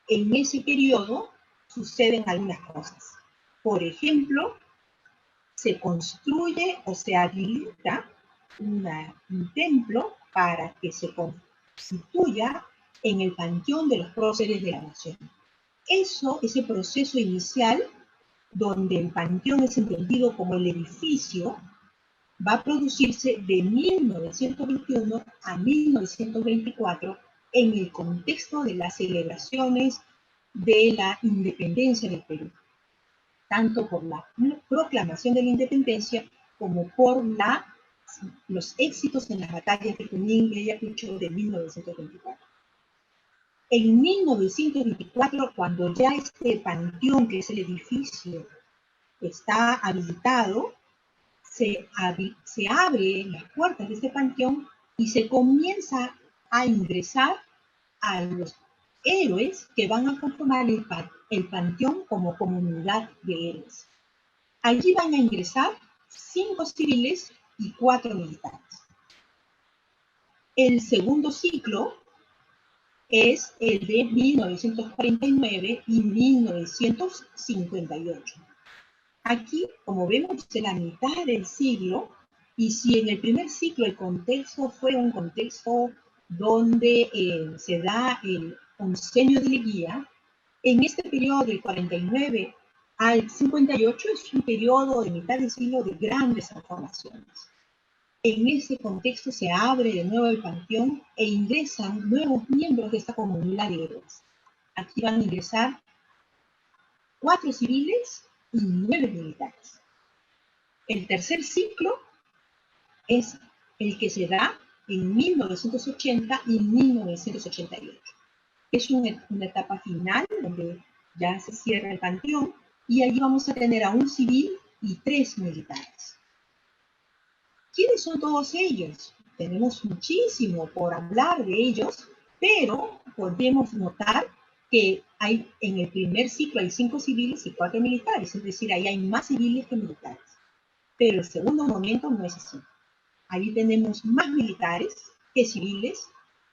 en ese periodo suceden algunas cosas. Por ejemplo, se construye o se habilita un templo para que se constituya en el panteón de los próceres de la nación. Ese proceso inicial, donde el panteón es entendido como el edificio, va a producirse de 1921 a 1924 en el contexto de las celebraciones de la independencia del Perú, tanto por la proclamación de la independencia como por los éxitos en las batallas de Junín y Ayacucho de 1924. En 1924, cuando ya este panteón, que es el edificio, está habilitado, se abren las puertas de este panteón y se comienza a ingresar a los héroes que van a conformar el panteón como comunidad de héroes. Allí van a ingresar 5 civiles y 4 militares. El segundo ciclo es el de 1949 y 1958. Aquí, como vemos, es la mitad del siglo, y si en el primer ciclo el contexto fue un contexto donde se da el oncenio de Leguía, en este periodo del 49 al 58 es un periodo de mitad del siglo de grandes transformaciones. En ese contexto se abre de nuevo el panteón e ingresan nuevos miembros de esta comunidad de héroes. Aquí van a ingresar 4 civiles y 9 militares. El tercer ciclo es el que se da en 1980 y 1988. Es una etapa final donde ya se cierra el panteón y allí vamos a tener a 1 civil y 3 militares. ¿Quiénes son todos ellos? Tenemos muchísimo por hablar de ellos, pero podemos notar que en el primer ciclo hay 5 civiles y 4 militares, es decir, ahí hay más civiles que militares. Pero el segundo momento no es así. Ahí tenemos más militares que civiles,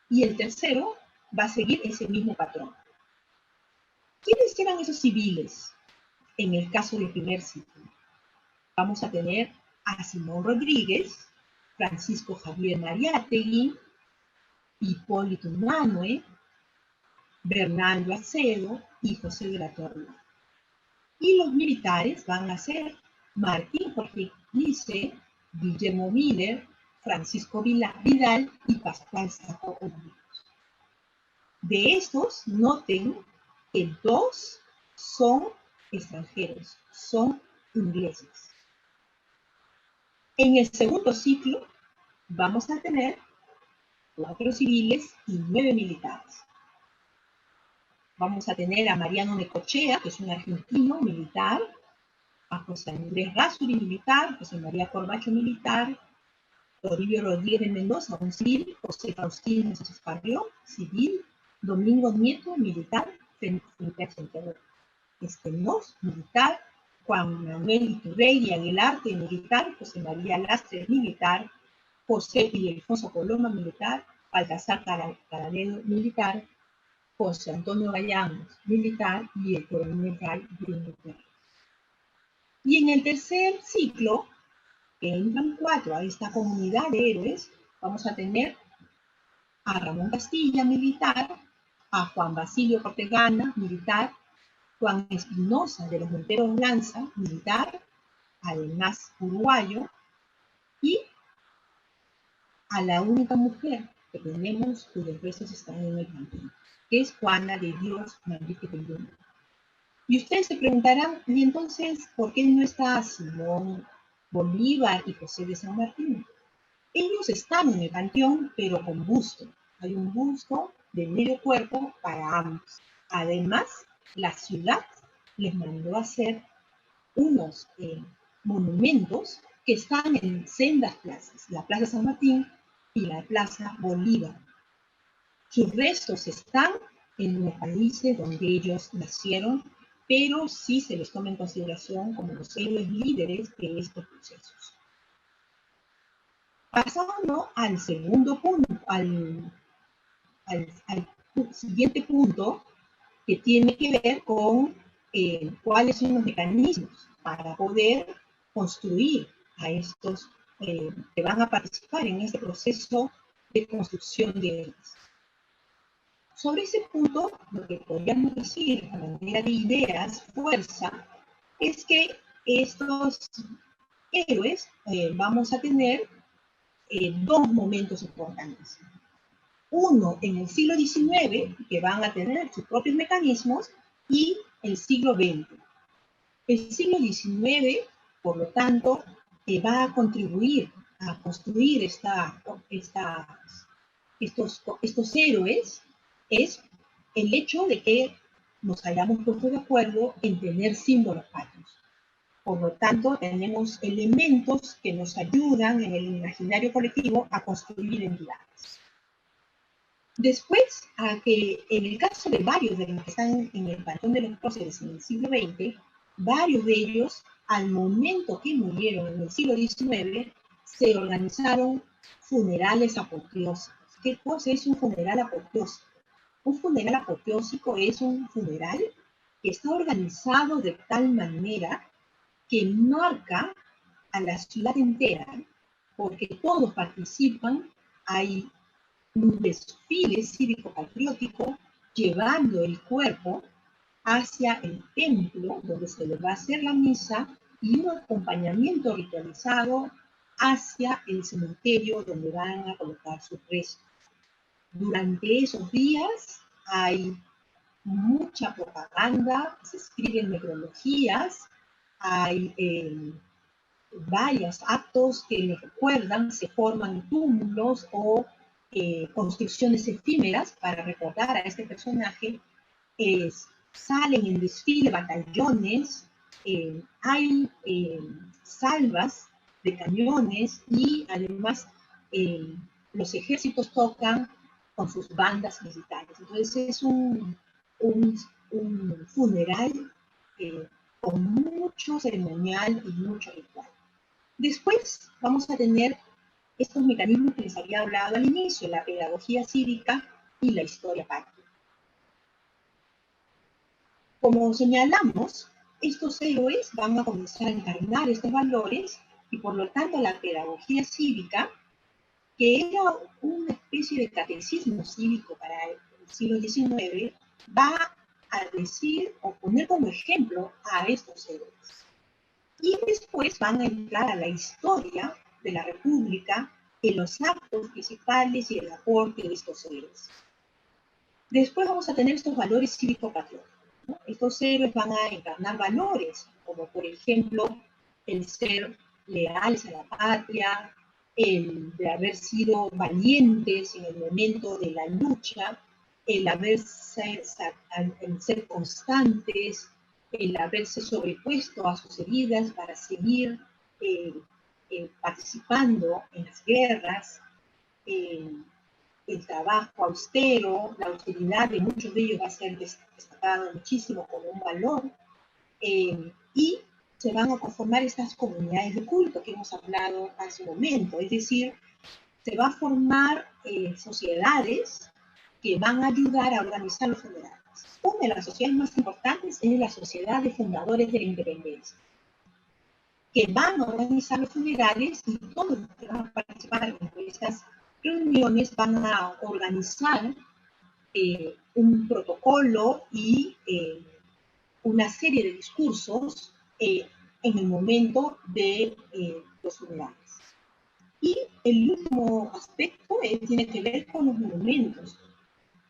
y el tercero va a seguir ese mismo patrón. ¿Quiénes eran esos civiles en el caso del primer ciclo? Vamos a tener a Simón Rodríguez, Francisco Javier Mariátegui, Hipólito Unanue, Bernardo Acedo y José de la Torre. Y los militares van a ser Martín Jorge Lice, Guillermo Miller, Francisco Vidal y Pascual Saco Olivos. De estos, noten que 2 son extranjeros, son ingleses. En el segundo ciclo vamos a tener 4 civiles y 9 militares. Vamos a tener a Mariano Necochea, que es un argentino militar, a José Andrés Rázuri, militar, José María Corbacho, militar, Toribio Rodríguez de Mendoza, un civil, José Faustino Sánchez Carrió, civil, Domingo Nieto, militar, Felipe Santiago Estenos, militar, Juan Manuel Iturrey Aguilarte, militar, José María Lastres, militar, José Ildefonso Coloma, militar, Baltasar Caranedo, militar, José Antonio Gallamos, militar, y el coronel Ray Bruno Pérez. Y en el tercer ciclo, que entran 4 a esta comunidad de héroes, vamos a tener a Ramón Castilla, militar, a Juan Basilio Cortegana, militar, Juan Espinosa de los Monteros Lanza, militar, además uruguayo, y a la única mujer que tenemos cuyos restos están en el panteón, que es Juana de Dios Manrique Pellón. Y ustedes se preguntarán, ¿y entonces por qué no está Simón Bolívar y José de San Martín? Ellos están en el panteón, pero con busto. Hay un busto de medio cuerpo para ambos. Además, la ciudad les mandó a hacer unos monumentos que están en sendas plazas, la Plaza San Martín y la Plaza Bolívar. Sus restos están en los países donde ellos nacieron, pero sí se les toma en consideración como los héroes líderes de estos procesos. Pasando al segundo punto, al siguiente punto, que tiene que ver con cuáles son los mecanismos para poder construir a estos que van a participar en este proceso de construcción de héroes. Sobre ese punto, lo que podríamos decir a manera de ideas, fuerza, es que estos héroes vamos a tener 2 momentos importantes. Uno en el siglo XIX, que van a tener sus propios mecanismos, y el siglo XX. El siglo XIX, por lo tanto, va a contribuir a construir estos héroes, es el hecho de que nos hayamos puesto de acuerdo en tener símbolos patrios. Por lo tanto, tenemos elementos que nos ayudan en el imaginario colectivo a construir entidades. Después, en el caso de varios de los que están en el panteón de los próceres en el siglo XX, varios de ellos al momento que murieron en el siglo XIX, se organizaron funerales apoteósicos. ¿Qué cosa es un funeral apoteósico? Un funeral apoteósico es un funeral que está organizado de tal manera que marca a la ciudad entera, porque todos participan. Hay un desfile cívico-patriótico llevando el cuerpo hacia el templo donde se le va a hacer la misa y un acompañamiento ritualizado hacia el cementerio donde van a colocar sus restos. Durante esos días hay mucha propaganda, se escriben necrologías, hay varios actos que nos recuerdan, se forman túmulos o construcciones efímeras para recordar a este personaje. Salen en desfile batallones, hay salvas de cañones y además los ejércitos tocan con sus bandas militares. Entonces es un funeral con mucho ceremonial y mucho ritual. Después vamos a tener estos mecanismos que les había hablado al inicio, la pedagogía cívica y la historia patria. Como señalamos, estos héroes van a comenzar a encarnar estos valores y por lo tanto la pedagogía cívica, que era una especie de catecismo cívico para el siglo XIX, va a decir o poner como ejemplo a estos héroes. Y después van a entrar a la historia de la República en los actos principales y el aporte de estos héroes. Después vamos a tener estos valores cívico-patrióticos, ¿no? Estos héroes van a encarnar valores, como por ejemplo el ser leales a la patria, el de haber sido valientes en el momento de la lucha, el ser constantes, el haberse sobrepuesto a sus heridas para seguir participando en las guerras, el trabajo austero, la austeridad de muchos de ellos va a ser destacado muchísimo como un valor, y se van a conformar estas comunidades de culto que hemos hablado hace un momento, es decir, se va a formar sociedades que van a ayudar a organizar los funerales. Una de las sociedades más importantes es la Sociedad de Fundadores de la Independencia, que van a organizar los funerales y todos los que van a participar en estas reuniones van a organizar un protocolo y una serie de discursos en el momento de los funerales. Y el último aspecto tiene que ver con los monumentos.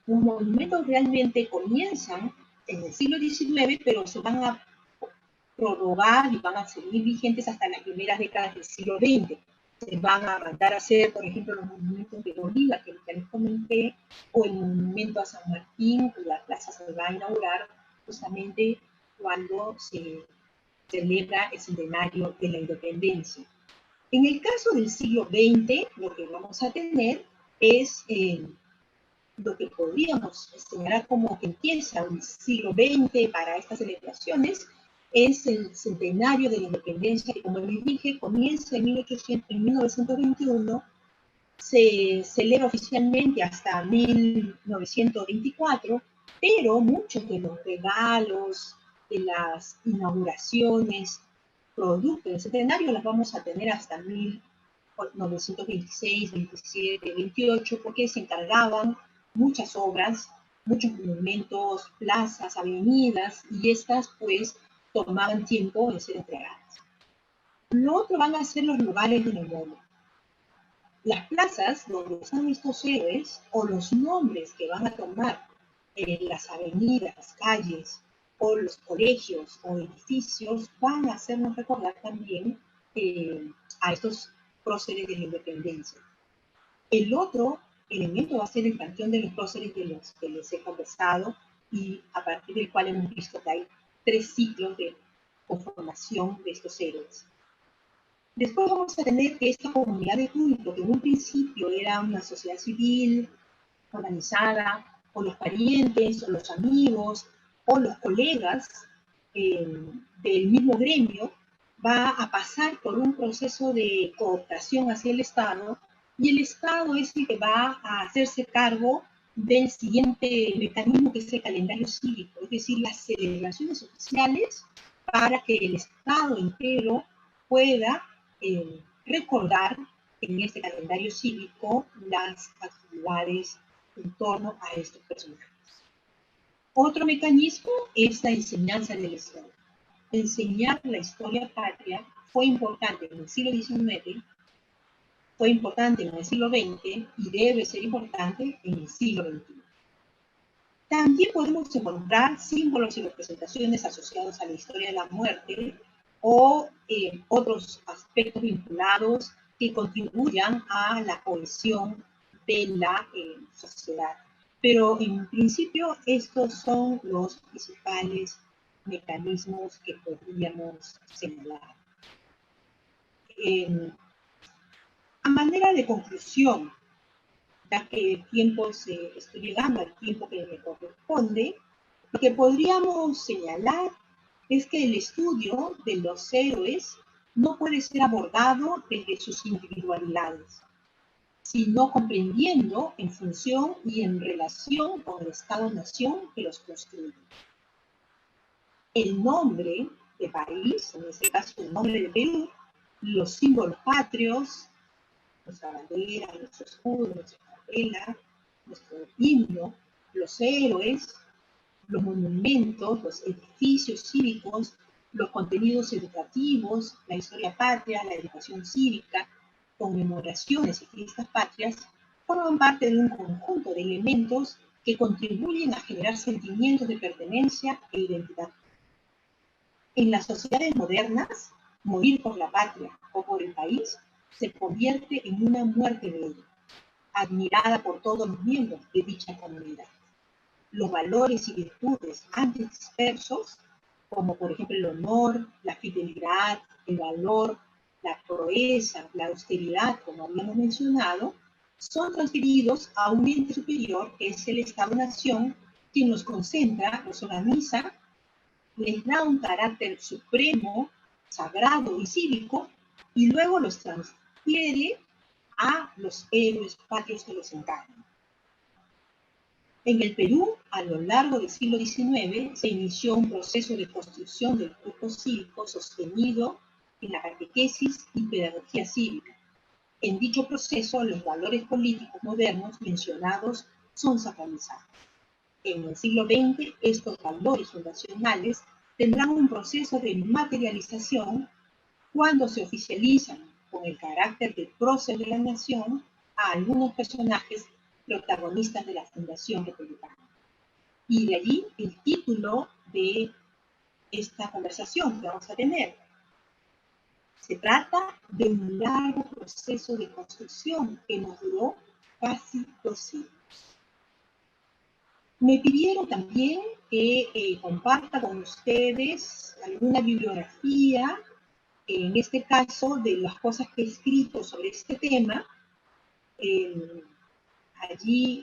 Los monumentos realmente comienzan en el siglo XIX, pero se van a prorrogar y van a seguir vigentes hasta las primeras décadas del siglo XX. Se van a mandar a hacer, por ejemplo, los monumentos de Bolívar, que ya les comenté, o el monumento a San Martín, la plaza se va a inaugurar justamente cuando se celebra el centenario de la independencia. En el caso del siglo XX, lo que vamos a tener es lo que podríamos señalar como que empieza el siglo XX para estas celebraciones, es el centenario de la independencia, que como les dije, comienza en 1921, se celebra oficialmente hasta 1924, pero muchos de los regalos, de las inauguraciones, producto del centenario, las vamos a tener hasta 1926, 27, 28, porque se encargaban muchas obras, muchos monumentos, plazas, avenidas, y estas pues tomaban tiempo en ser entregadas. Lo otro van a ser los lugares de memoria. Las plazas donde están estos héroes, o los nombres que van a tomar las avenidas, calles, o los colegios o edificios, van a hacernos recordar también a estos próceres de la independencia. El otro elemento va a ser el panteón de los próceres de los que les he conversado, y a partir del cual hemos visto que hay 3 ciclos de conformación de estos héroes. Después vamos a tener que esta comunidad de culto, que en un principio era una sociedad civil organizada, o los parientes, o los amigos, o los colegas del mismo gremio, va a pasar por un proceso de cooptación hacia el Estado y el Estado es el que va a hacerse cargo del siguiente mecanismo que es el calendario cívico, es decir, las celebraciones oficiales para que el Estado entero pueda recordar en este calendario cívico las actividades en torno a estos personajes. Otro mecanismo es la enseñanza de la historia. Enseñar la historia patria fue importante en el siglo XIX, fue importante en el siglo XX y debe ser importante en el siglo XXI. También podemos encontrar símbolos y representaciones asociados a la historia de la muerte o otros aspectos vinculados que contribuyan a la cohesión de la sociedad. Pero en principio estos son los principales mecanismos que podríamos señalar. A manera de conclusión, ya que el tiempo estoy llegando al tiempo que me corresponde, lo que podríamos señalar es que el estudio de los héroes no puede ser abordado desde sus individualidades, sino comprendiendo en función y en relación con el Estado-Nación que los construye. El nombre de país, en este caso el nombre de Perú, los símbolos patrios, nuestra bandera, nuestro escudo, nuestra estela, nuestro himno, los héroes, los monumentos, los edificios cívicos, los contenidos educativos, la historia patria, la educación cívica, conmemoraciones y fiestas patrias, forman parte de un conjunto de elementos que contribuyen a generar sentimientos de pertenencia e identidad. En las sociedades modernas, morir por la patria o por el país se convierte en una muerte bella, admirada por todos los miembros de dicha comunidad. Los valores y virtudes antes dispersos, como por ejemplo el honor, la fidelidad, el valor, la proeza, la austeridad, como habíamos mencionado, son transferidos a un ente superior que es el Estado-Nación, quien los concentra, los organiza, les da un carácter supremo, sagrado y cívico, y luego los transfiere a los héroes patrios que los encarnan. En el Perú, a lo largo del siglo XIX, se inició un proceso de construcción del cuerpo cívico sostenido en la catequesis y pedagogía cívica. En dicho proceso, los valores políticos modernos mencionados son sacralizados. En el siglo XX, estos valores fundacionales tendrán un proceso de materialización cuando se oficializan con el carácter de prócer de la nación a algunos personajes protagonistas de la Fundación Republicana. Y de allí el título de esta conversación que vamos a tener. Se trata de un largo proceso de construcción que nos duró casi 2 siglos. Me pidieron también que comparta con ustedes alguna bibliografía, en este caso de las cosas que he escrito sobre este tema. Allí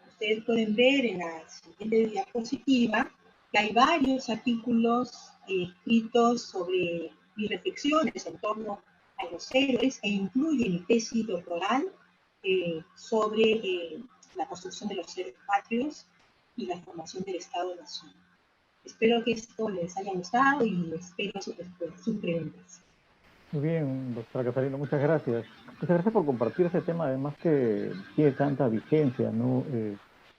ustedes pueden ver en la siguiente diapositiva que hay varios artículos escritos sobre mis reflexiones en torno a los héroes e incluye mi tesis doctoral sobre la construcción de los héroes patrios y la formación del Estado-Nación. Espero que esto les haya gustado y espero sus preguntas. Muy bien, doctora Catarina, muchas gracias. Muchas gracias por compartir ese tema, además que tiene tanta vigencia, ¿no?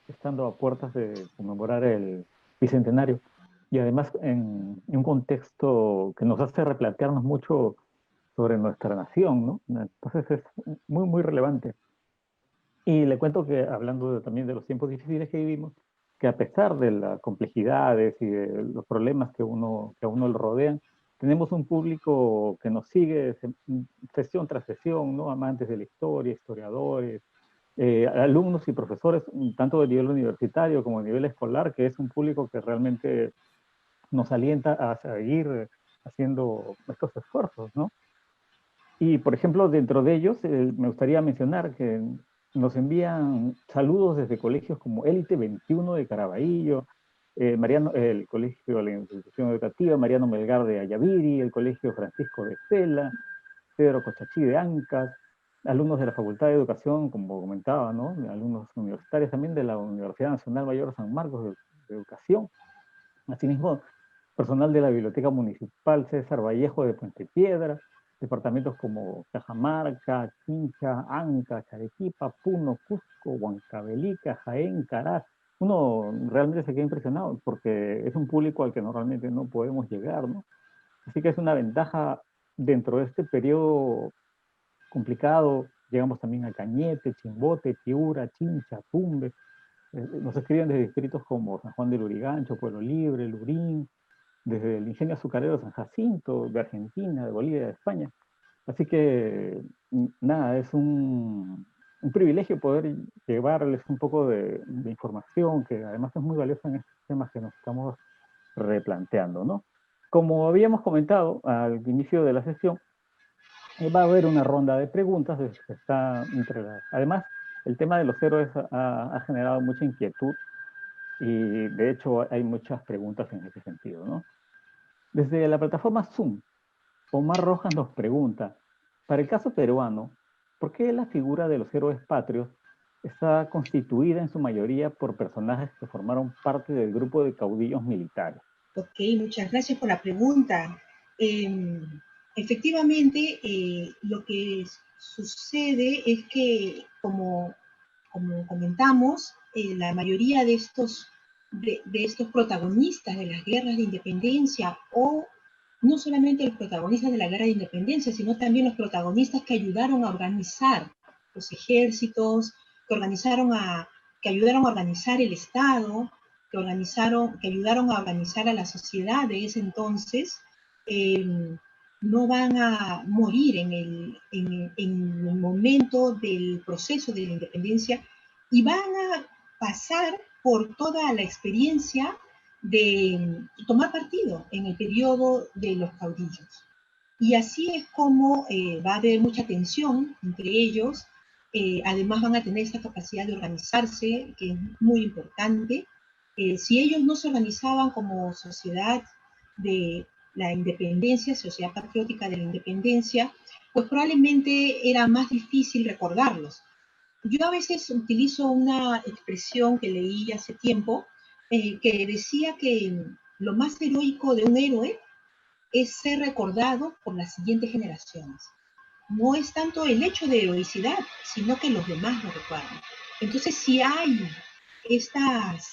Estando a puertas de conmemorar el bicentenario y además en un contexto que nos hace replantearnos mucho sobre nuestra nación, ¿no? Entonces es muy, muy relevante. Y le cuento que también de los tiempos difíciles que vivimos, que a pesar de las complejidades y de los problemas que a uno le rodean, tenemos un público que nos sigue sesión tras sesión, ¿no? Amantes de la historia, historiadores, alumnos y profesores, tanto de nivel universitario como de nivel escolar, que es un público que realmente nos alienta a seguir haciendo estos esfuerzos, ¿no? Y, por ejemplo, dentro de ellos, me gustaría mencionar que nos envían saludos desde colegios como Élite 21 de Caraballo, el colegio de la institución educativa Mariano Melgar de Ayaviri, el colegio Francisco de Estela, Pedro Cochachí de Ancas, alumnos de la Facultad de Educación, como comentaba, ¿no? Alumnos universitarios también de la Universidad Nacional Mayor San Marcos de Educación. Asimismo, personal de la Biblioteca Municipal César Vallejo de Puente Piedra, departamentos como Cajamarca, Chincha, Ancash, Arequipa, Puno, Cusco, Huancavelica, Jaén, Caraz. Uno realmente se queda impresionado porque es un público al que normalmente no podemos llegar, ¿no? Así que es una ventaja dentro de este periodo complicado. Llegamos también a Cañete, Chimbote, Piura, Chincha, Tumbes. Nos escriben desde distritos como San Juan del Lurigancho, Pueblo Libre, Lurín, desde el ingenio azucarero San Jacinto, de Argentina, de Bolivia, de España. Así que, nada, es un privilegio poder llevarles un poco de información, que además es muy valiosa en estos temas que nos estamos replanteando, ¿no? Como habíamos comentado al inicio de la sesión, va a haber una ronda de preguntas, además, el tema de los héroes ha generado mucha inquietud y de hecho hay muchas preguntas en ese sentido, ¿no? Desde la plataforma Zoom, Omar Rojas nos pregunta, para el caso peruano, ¿por qué la figura de los héroes patrios está constituida en su mayoría por personajes que formaron parte del grupo de caudillos militares? Ok, muchas gracias por la pregunta. Efectivamente, lo que sucede es que, como comentamos, la mayoría de estos protagonistas de las guerras de independencia, o no solamente los protagonistas de la guerra de independencia, sino también los protagonistas que ayudaron a organizar los ejércitos, que ayudaron a organizar el Estado, que ayudaron a organizar a la sociedad de ese entonces, no van a morir en el momento del proceso de la independencia y van a pasar por toda la experiencia de tomar partido en el periodo de los caudillos. Y así es como va a haber mucha tensión entre ellos. Además van a tener esta capacidad de organizarse, que es muy importante. Si ellos no se organizaban como sociedad de la independencia, sociedad patriótica de la independencia, pues probablemente era más difícil recordarlos. Yo a veces utilizo una expresión que leí hace tiempo, que decía que lo más heroico de un héroe es ser recordado por las siguientes generaciones. No es tanto el hecho de heroicidad, sino que los demás lo recuerdan. Entonces, si hay estas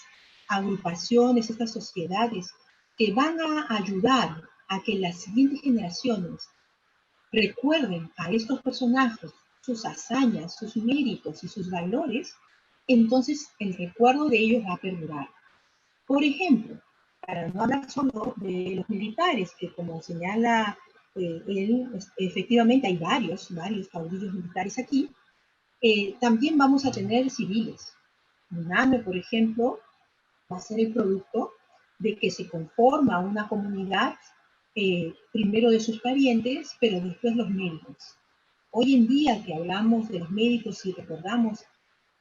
agrupaciones, estas sociedades que van a ayudar a que las siguientes generaciones recuerden a estos personajes, sus hazañas, sus méritos y sus valores, entonces el recuerdo de ellos va a perdurar. Por ejemplo, para no hablar solo de los militares, que como señala él, efectivamente hay varios caudillos militares aquí, también vamos a tener civiles. UNAME, por ejemplo, va a ser el producto de que se conforma una comunidad, primero de sus parientes, pero después los médicos. Hoy en día que hablamos de los médicos y recordamos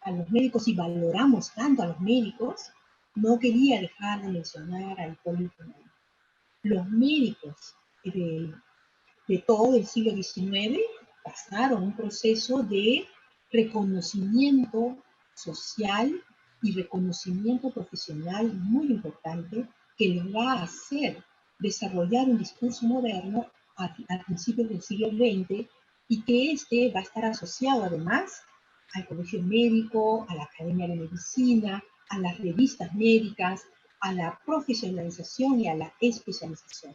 a los médicos y valoramos tanto a los médicos, no quería dejar de mencionar al Hipólito Unanue. Los médicos de todo el siglo XIX pasaron un proceso de reconocimiento social y reconocimiento profesional muy importante que les va a hacer desarrollar un discurso moderno a principios del siglo XX y que este va a estar asociado además al colegio médico, a la Academia de Medicina, a las revistas médicas, a la profesionalización y a la especialización.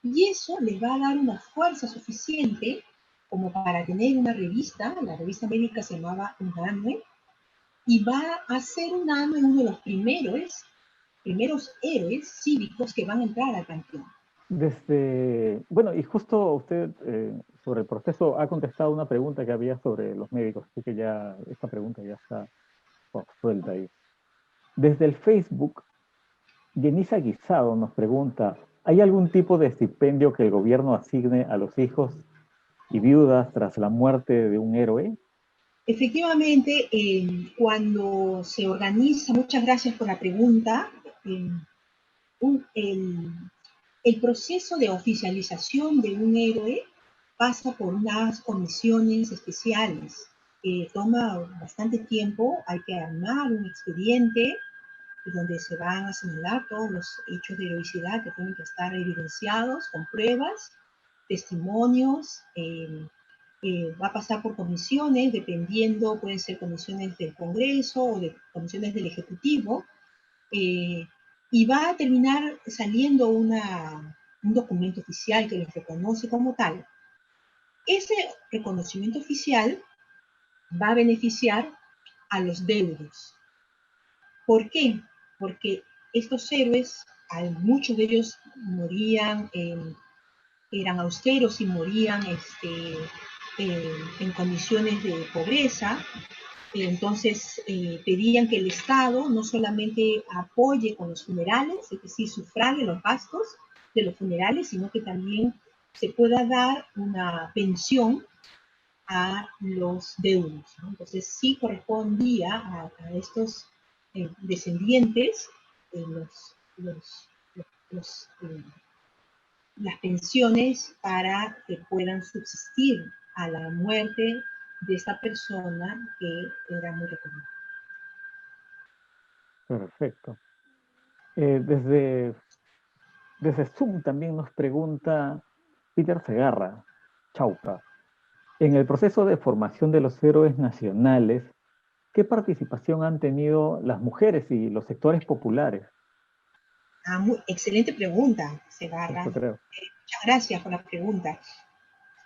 Y eso les va a dar una fuerza suficiente como para tener una revista, la revista médica se llamaba Unanue, y va a ser Unanue uno de los primeros héroes cívicos que van a entrar al panteón. Bueno, y justo usted sobre el proceso ha contestado una pregunta que había sobre los médicos, así que ya esta pregunta ya está suelta ahí. Desde el Facebook, Denisa Guisado nos pregunta, ¿hay algún tipo de estipendio que el gobierno asigne a los hijos y viudas tras la muerte de un héroe? Efectivamente, cuando se organiza, muchas gracias por la pregunta, el proceso de oficialización de un héroe pasa por unas comisiones especiales. Toma bastante tiempo, hay que armar un expediente donde se van a señalar todos los hechos de heroicidad que tienen que estar evidenciados con pruebas, testimonios. Va a pasar por comisiones, dependiendo, pueden ser comisiones del Congreso o de comisiones del Ejecutivo, y va a terminar saliendo un documento oficial que los reconoce como tal. Ese reconocimiento oficial va a beneficiar a los deudos. ¿Por qué? Porque estos héroes, muchos de ellos morían, eran austeros y morían en condiciones de pobreza. Entonces pedían que el Estado no solamente apoye con los funerales, es decir, sufrague los gastos de los funerales, sino que también se pueda dar una pensión a los deudos, ¿no? Entonces sí correspondía a estos descendientes las pensiones para que puedan subsistir a la muerte de esta persona que era muy recordada. Perfecto. Desde Zoom también nos pregunta Peter Segarra, Chauca. En el proceso de formación de los héroes nacionales, ¿qué participación han tenido las mujeres y los sectores populares? Excelente pregunta, Segarra. Muchas gracias por la pregunta.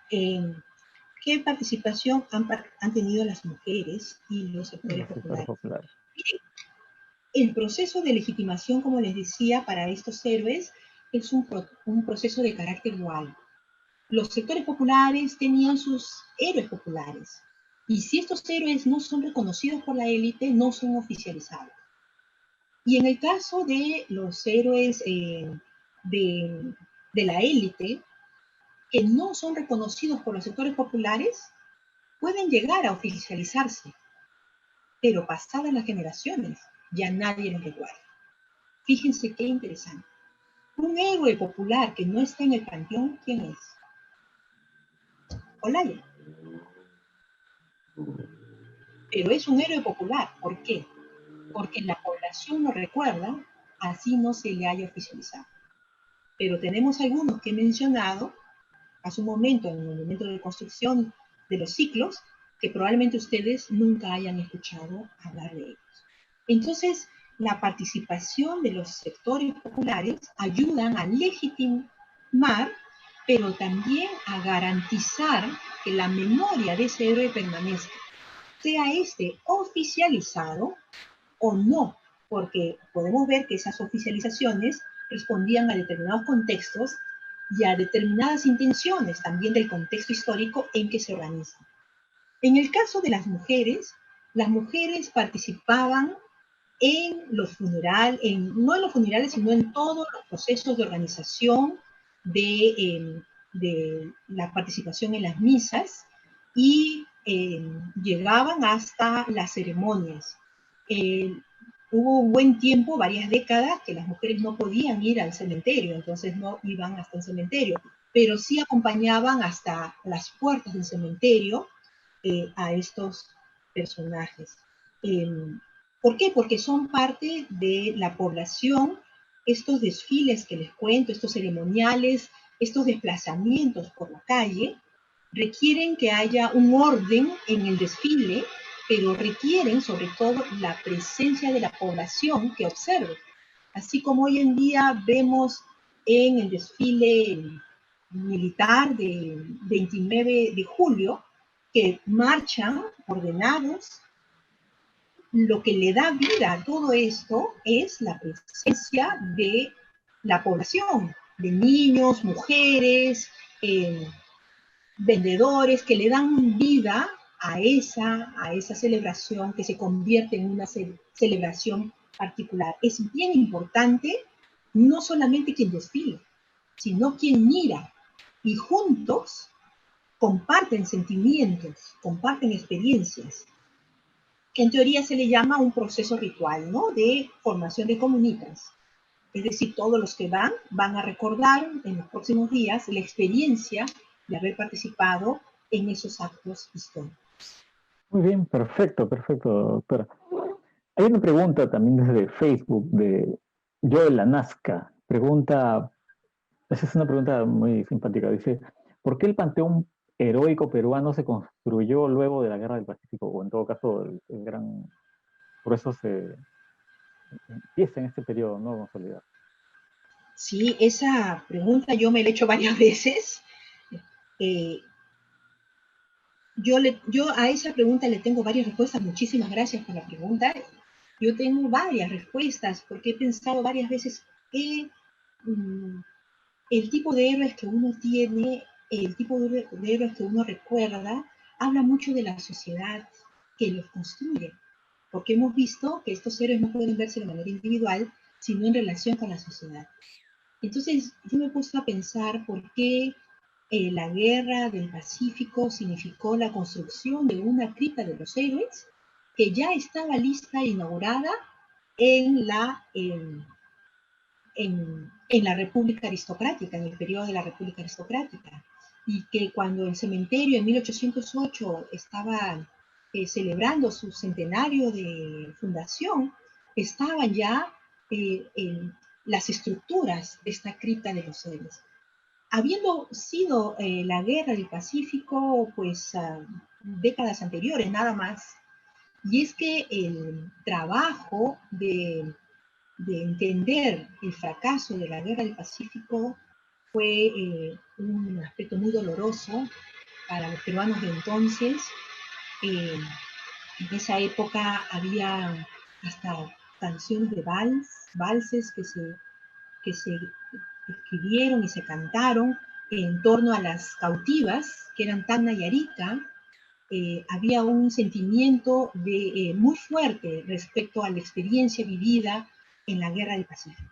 ¿Qué participación han tenido las mujeres y los sectores populares? Miren, el proceso de legitimación, como les decía, para estos héroes es un proceso de carácter dual. Los sectores populares tenían sus héroes populares, y si estos héroes no son reconocidos por la élite, no son oficializados. Y en el caso de los héroes de la élite, que no son reconocidos por los sectores populares, pueden llegar a oficializarse, pero pasadas las generaciones, ya nadie los recuerda. Fíjense qué interesante. Un héroe popular que no está en el panteón, ¿quién es? Olaya. Pero es un héroe popular. ¿Por qué? Porque la población lo recuerda, así no se le haya oficializado. Pero tenemos algunos que he mencionado hace un momento, en el momento de construcción de los ciclos, que probablemente ustedes nunca hayan escuchado hablar de ellos. Entonces, la participación de los sectores populares ayudan a legitimar, pero también a garantizar que la memoria de ese héroe permanezca, sea este oficializado o no, porque podemos ver que esas oficializaciones respondían a determinados contextos y a determinadas intenciones también del contexto histórico en que se organizan. En el caso de las mujeres participaban en los funerales, no en los funerales, sino en todos los procesos de organización de la participación en las misas, y llegaban hasta las ceremonias. Hubo un buen tiempo, varias décadas, que las mujeres no podían ir al cementerio, entonces no iban hasta el cementerio, pero sí acompañaban hasta las puertas del cementerio a estos personajes. ¿Por qué? Porque son parte de la población. Estos desfiles que les cuento, estos ceremoniales, estos desplazamientos por la calle, requieren que haya un orden en el desfile, pero requieren sobre todo la presencia de la población que observe. Así como hoy en día vemos en el desfile militar del 29 de julio, que marchan ordenados, lo que le da vida a todo esto es la presencia de la población, de niños, mujeres, vendedores, que le dan vida a esa celebración, que se convierte en una celebración particular. Es bien importante no solamente quien desfila, sino quien mira, y juntos comparten sentimientos, comparten experiencias, que en teoría se le llama un proceso ritual, ¿no?, de formación de comunitas. Es decir, todos los que van a recordar en los próximos días la experiencia de haber participado en esos actos históricos. Muy bien, perfecto, perfecto, doctora. Hay una pregunta también desde Facebook de Joel Lanasca. Pregunta, esa es una pregunta muy simpática. Dice, ¿por qué el panteón heroico peruano se construyó luego de la Guerra del Pacífico? O en todo caso, el gran... Por eso se empieza en este periodo, ¿no? Consolidado. Sí, esa pregunta yo me la he hecho varias veces. Eh, yo a esa pregunta le tengo varias respuestas. Muchísimas gracias por la pregunta. Yo tengo varias respuestas porque he pensado varias veces que el tipo de héroes que uno tiene, el tipo de héroes que uno recuerda, habla mucho de la sociedad que los construye. Porque hemos visto que estos héroes no pueden verse de manera individual, sino en relación con la sociedad. Entonces, yo me he puesto a pensar por qué la guerra del Pacífico significó la construcción de una cripta de los héroes que ya estaba lista e inaugurada en la República Aristocrática, en el periodo de la República Aristocrática. Y que cuando el cementerio en 1808 estaba celebrando su centenario de fundación, estaban ya las estructuras de esta cripta de los héroes. Habiendo sido la guerra del Pacífico, pues décadas anteriores nada más, y es que el trabajo de entender el fracaso de la guerra del Pacífico fue un aspecto muy doloroso para los peruanos de entonces. En esa época había hasta canciones de valses que se escribieron y se cantaron en torno a las cautivas, que eran Tacna y Arica. Había un sentimiento muy fuerte respecto a la experiencia vivida en la Guerra del Pacífico.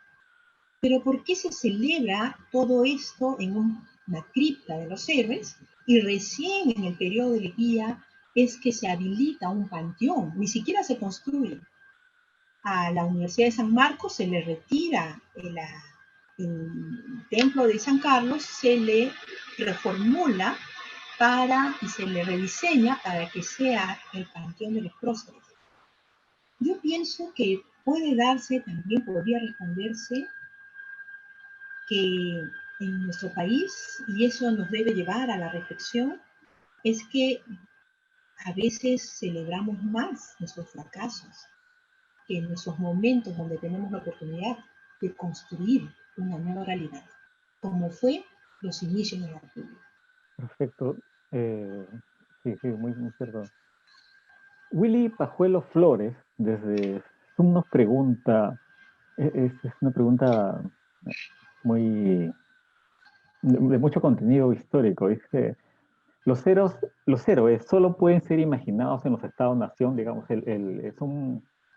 Pero ¿por qué se celebra todo esto en una cripta de los héroes? Y recién en el periodo de Leguía es que se habilita un panteón, ni siquiera se construye. A la Universidad de San Marcos se le retira el templo de San Carlos, se le reformula y se le rediseña para que sea el panteón de los próceres. Yo pienso que podría responderse que en nuestro país, y eso nos debe llevar a la reflexión, es que a veces celebramos más nuestros fracasos que en esos momentos donde tenemos la oportunidad de construir una nueva realidad, como fue los inicios de la República. Perfecto. Sí, sí, muy, muy cierto. Willy Pajuelo Flores, desde Zoom nos pregunta, es una pregunta muy de mucho contenido histórico. Dice, los héroes solo pueden ser imaginados en los estados-nación, digamos,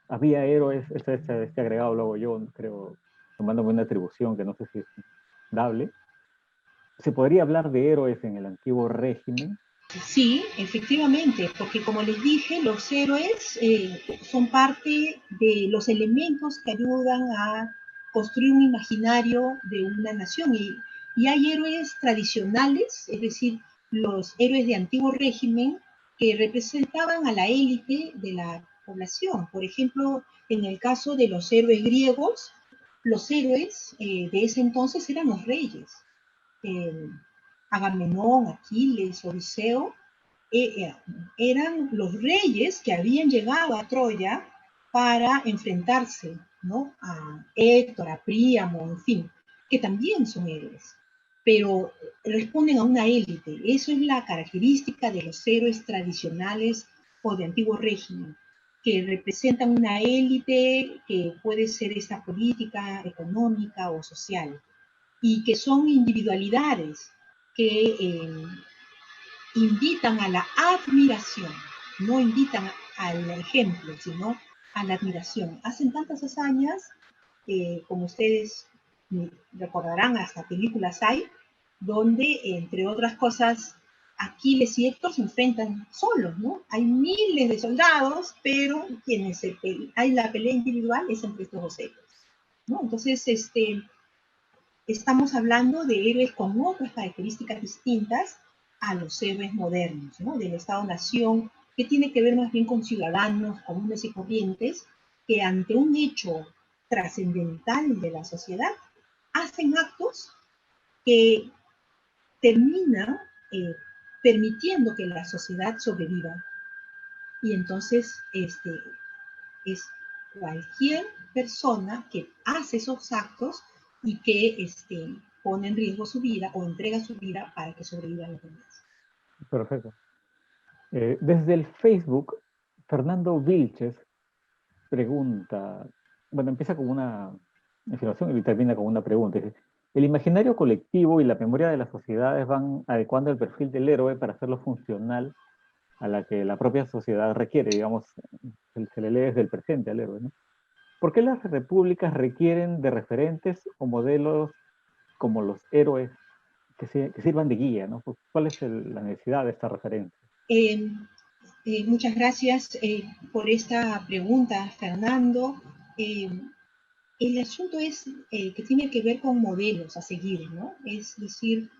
había héroes, este agregado luego yo creo, tomándome una atribución que no sé si es dable. ¿Se podría hablar de héroes en el antiguo régimen? Sí, efectivamente, porque como les dije, los héroes son parte de los elementos que ayudan a construir un imaginario de una nación. Y hay héroes tradicionales, es decir, los héroes de antiguo régimen que representaban a la élite de la población. Por ejemplo, en el caso de los héroes griegos, los héroes de ese entonces eran los reyes. Eh, Agamenón, Aquiles, Odiseo, eran los reyes que habían llegado a Troya para enfrentarse, ¿no?, a Héctor, a Príamo, en fin, que también son héroes, pero responden a una élite. Eso es la característica de los héroes tradicionales o de antiguo régimen, que representan una élite que puede ser esta política, económica o social, y que son individualidades que invitan a la admiración, no invitan al ejemplo, sino a la admiración. Hacen tantas hazañas, como ustedes recordarán, hasta películas hay, donde, entre otras cosas, Aquiles y Héctor se enfrentan solos, ¿no? Hay miles de soldados, pero hay la pelea individual es entre estos dos héroes. ¿no? Entonces, estamos hablando de héroes con otras características distintas a los héroes modernos, ¿no? Del Estado-Nación, que tiene que ver más bien con ciudadanos comunes y corrientes que ante un hecho trascendental de la sociedad hacen actos que terminan eh, permitiendo que la sociedad sobreviva. Y entonces es cualquier persona que hace esos actos y que pone en riesgo su vida o entrega su vida para que sobrevivan los demás. Perfecto. Desde el Facebook, Fernando Vilches pregunta, bueno, empieza con una afirmación y termina con una pregunta. Dice, el imaginario colectivo y la memoria de las sociedades van adecuando el perfil del héroe para hacerlo funcional a la que la propia sociedad requiere, digamos, se le lee desde el presente al héroe, ¿no? ¿Por qué las repúblicas requieren de referentes o modelos como los héroes que sirvan de guía, ¿no? ¿Cuál es la necesidad de esta referencia? Eh, Muchas gracias por esta pregunta, Fernando. Eh, el asunto es que tiene que ver con modelos a seguir, ¿no? Es decir,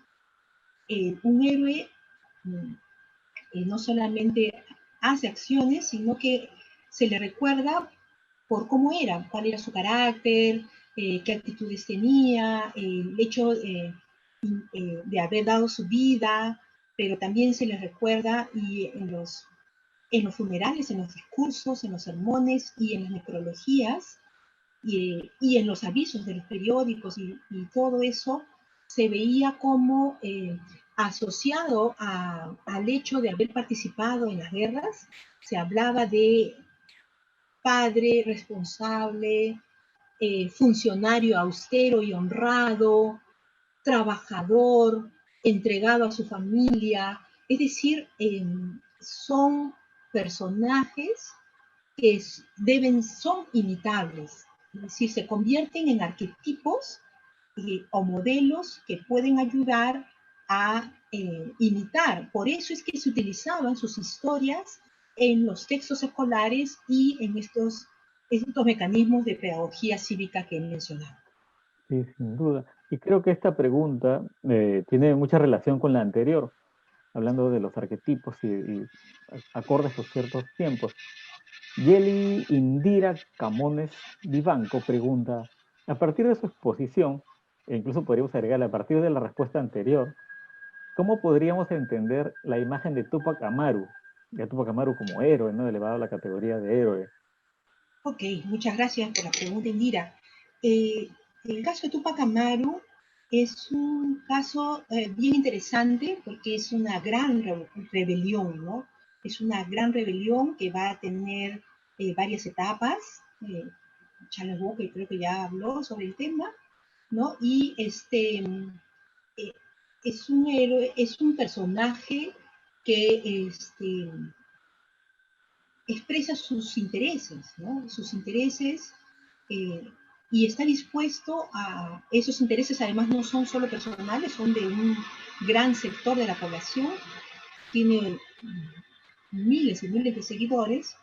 un héroe no solamente hace acciones, sino que se le recuerda por cómo era, cuál era su carácter, qué actitudes tenía, el hecho de haber dado su vida, pero también se le recuerda y en los funerales, en los discursos, en los sermones y en las necrologías y en los avisos de los periódicos y todo eso se veía como asociado al hecho de haber participado en las guerras. Se hablaba de padre responsable, funcionario austero y honrado, trabajador, entregado a su familia. Es decir, son personajes que son imitables, es decir, se convierten en arquetipos o modelos que pueden ayudar a imitar. Por eso es que se utilizaban sus historias en los textos escolares y en estos mecanismos de pedagogía cívica que he mencionado. Sí, sin duda. Y creo que esta pregunta tiene mucha relación con la anterior, hablando de los arquetipos y acordes a ciertos tiempos. Yeli Indira Camones Vivanco pregunta, a partir de su exposición, e incluso podríamos agregarle a partir de la respuesta anterior, ¿cómo podríamos entender la imagen de Tupac Amaru? De Tupac Amaru como héroe, ¿no? Elevado a la categoría de héroe. Ok, muchas gracias por la pregunta, Indira. Eh, el caso de Tupac Amaru es un caso bien interesante porque es una gran rebelión, ¿no? Es una gran rebelión que va a tener varias etapas. Charles Walker creo que ya habló sobre el tema, ¿no? Y es un héroe, es un personaje que expresa sus intereses, ¿no? Sus intereses eh, y está dispuesto a esos intereses, además no son solo personales, son de un gran sector de la población, tiene miles y miles de seguidores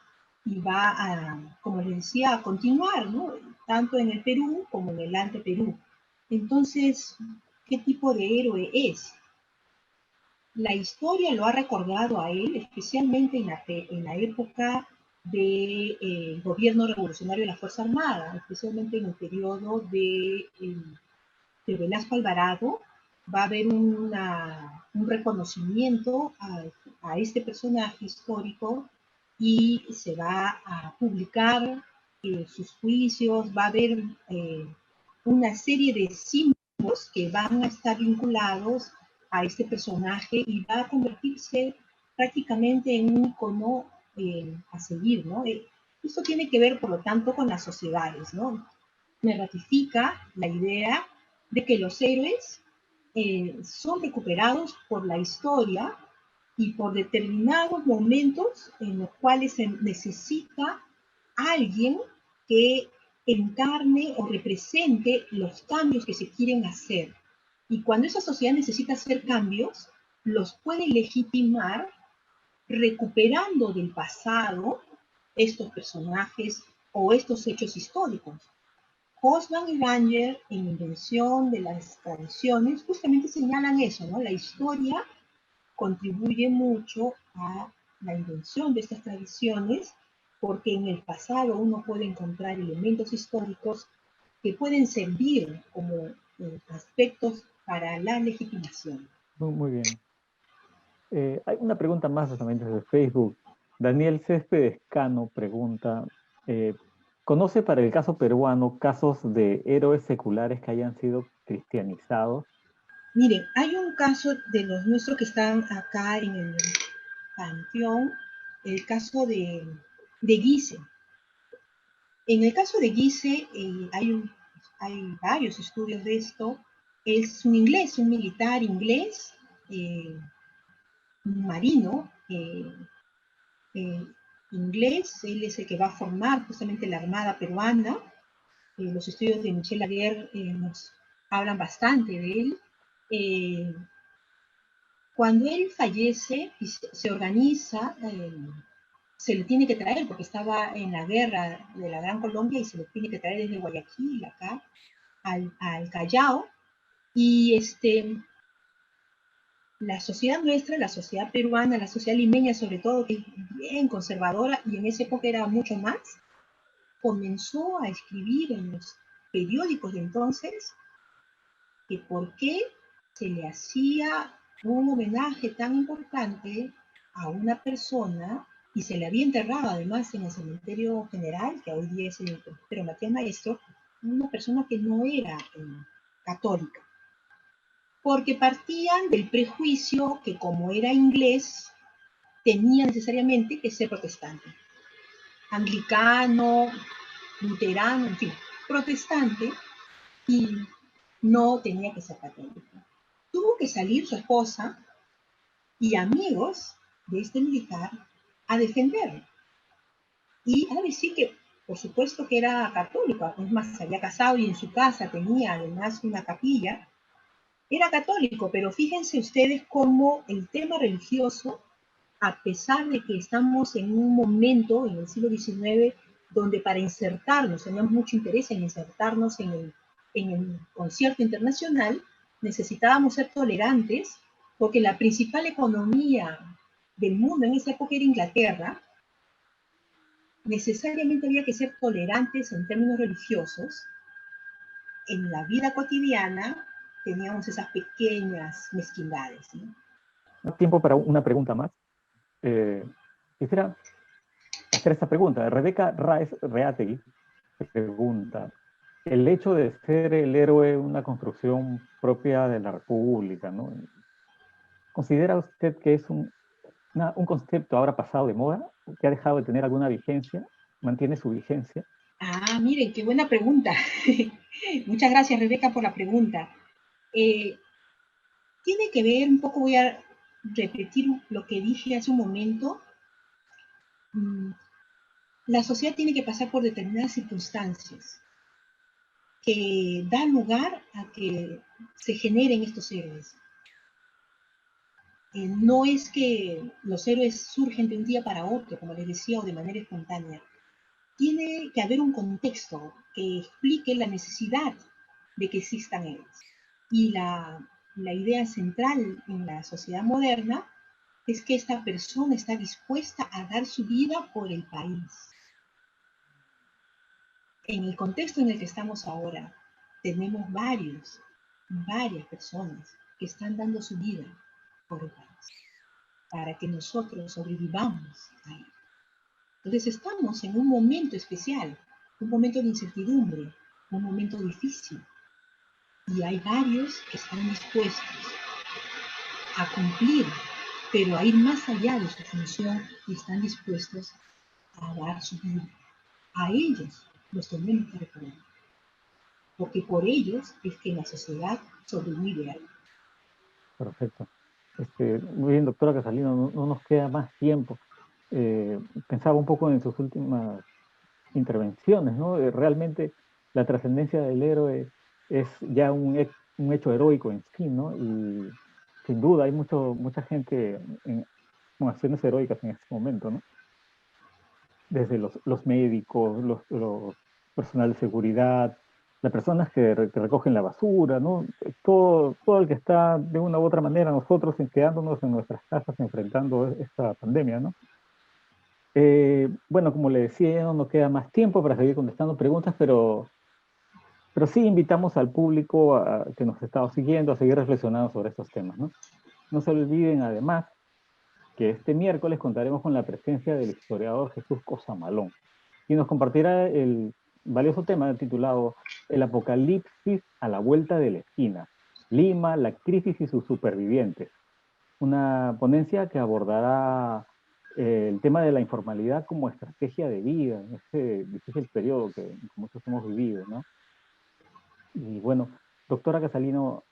y va a, como les decía, a continuar, ¿no? Tanto en el Perú como en el ante Perú. Entonces, ¿qué tipo de héroe es? La historia lo ha recordado a él, especialmente en la época del gobierno revolucionario de la Fuerza Armada, especialmente en el periodo de Velasco Alvarado. Va a haber un reconocimiento este personaje histórico y se va a publicar sus juicios, va a haber una serie de símbolos que van a estar vinculados a este personaje y va a convertirse prácticamente en un icono a seguir, ¿no? Esto tiene que ver, por lo tanto, con las sociedades, ¿no? Me ratifica la idea de que los héroes son recuperados por la historia y por determinados momentos en los cuales se necesita alguien que encarne o represente los cambios que se quieren hacer. Y cuando esa sociedad necesita hacer cambios, los puede legitimar recuperando del pasado estos personajes o estos hechos históricos. Hosman y Ranger, en Invención de las Tradiciones, justamente señalan eso, ¿no? La historia contribuye mucho a la invención de estas tradiciones, porque en el pasado uno puede encontrar elementos históricos que pueden servir como aspectos para la legitimación. Muy bien. Hay una pregunta más también desde Facebook. Daniel Céspedes Cano pregunta, eh, ¿conoce para el caso peruano casos de héroes seculares que hayan sido cristianizados? Miren, hay un caso de los nuestros que están acá en el panteón, el caso de Guise. En el caso de Guise, hay varios estudios de esto. Es un inglés, un militar inglés, un marino eh, inglés. Él es el que va a formar justamente la Armada peruana. Los estudios de Michel Laguerre nos hablan bastante de él. Eh, Cuando él fallece y se organiza, se le tiene que traer, porque estaba en la guerra de la Gran Colombia y se le tiene que traer desde Guayaquil acá al Callao. Y la sociedad nuestra, la sociedad peruana, la sociedad limeña sobre todo, que es bien conservadora y en esa época era mucho más, comenzó a escribir en los periódicos de entonces que por qué se le hacía un homenaje tan importante a una persona y se le había enterrado además en el cementerio general, que hoy día es el cementerio Matías Maestro, una persona que no era católica, porque partían del prejuicio que como era inglés, tenía necesariamente que ser protestante, anglicano, luterano, en fin, protestante, y no tenía que ser católico. Tuvo que salir su esposa y amigos de este militar a defenderlo y a decir que, por supuesto, que era católico. Es más, se había casado y en su casa tenía además una capilla. Era católico, pero fíjense ustedes cómo el tema religioso, a pesar de que estamos en un momento, en el siglo XIX, donde para insertarnos, teníamos mucho interés en insertarnos en el concierto internacional, necesitábamos ser tolerantes, porque la principal economía del mundo en esa época era Inglaterra. Necesariamente había que ser tolerantes en términos religiosos. En la vida cotidiana teníamos esas pequeñas mezquindades, ¿no? Tiempo para una pregunta más. Eh, Quisiera hacer esta pregunta. Rebeca Raez Reategui pregunta, el hecho de ser el héroe una construcción propia de la República, ¿no? ¿Considera usted que es un concepto ahora pasado de moda, que ha dejado de tener alguna vigencia, mantiene su vigencia? Ah, miren, qué buena pregunta. Muchas gracias, Rebeca, por la pregunta. Eh, Tiene que ver un poco, voy a repetir lo que dije hace un momento. Mm, La sociedad tiene que pasar por determinadas circunstancias que da lugar a que se generen estos héroes. No es que los héroes surgen de un día para otro, como les decía, o de manera espontánea. Tiene que haber un contexto que explique la necesidad de que existan héroes. Y la idea central en la sociedad moderna es que esta persona está dispuesta a dar su vida por el país. En el contexto en el que estamos ahora, tenemos varias personas que están dando su vida por el país, para que nosotros sobrevivamos ahí. Entonces estamos en un momento especial, un momento de incertidumbre, un momento difícil, y hay varios que están dispuestos a cumplir, pero a ir más allá de su función y están dispuestos a dar su vida. A ellos los tenemos que recordar, porque por ellos es que la sociedad sobrevive ahí. Perfecto. Muy bien, doctora Casalino, no nos queda más tiempo. Pensaba un poco en sus últimas intervenciones, ¿no? Realmente la trascendencia del héroe es ya un hecho heroico en sí, ¿no? Y sin duda hay mucha gente con acciones heroicas en este momento, ¿no? Desde los médicos, los personal de seguridad, las personas que recogen la basura, ¿no? Todo el que está de una u otra manera, nosotros quedándonos en nuestras casas enfrentando esta pandemia, ¿no? Bueno, como le decía, ya no nos queda más tiempo para seguir contestando preguntas, pero sí invitamos al público que nos está siguiendo a seguir reflexionando sobre estos temas, ¿no? No se olviden, además, que este miércoles contaremos con la presencia del historiador Jesús Cosamalón, y nos compartirá el valioso tema titulado El apocalipsis a la vuelta de la esquina, Lima, la crisis y sus supervivientes. Una ponencia que abordará el tema de la informalidad como estrategia de vida en este difícil periodo que muchos hemos vivido, ¿no? Y bueno, doctora Casalino,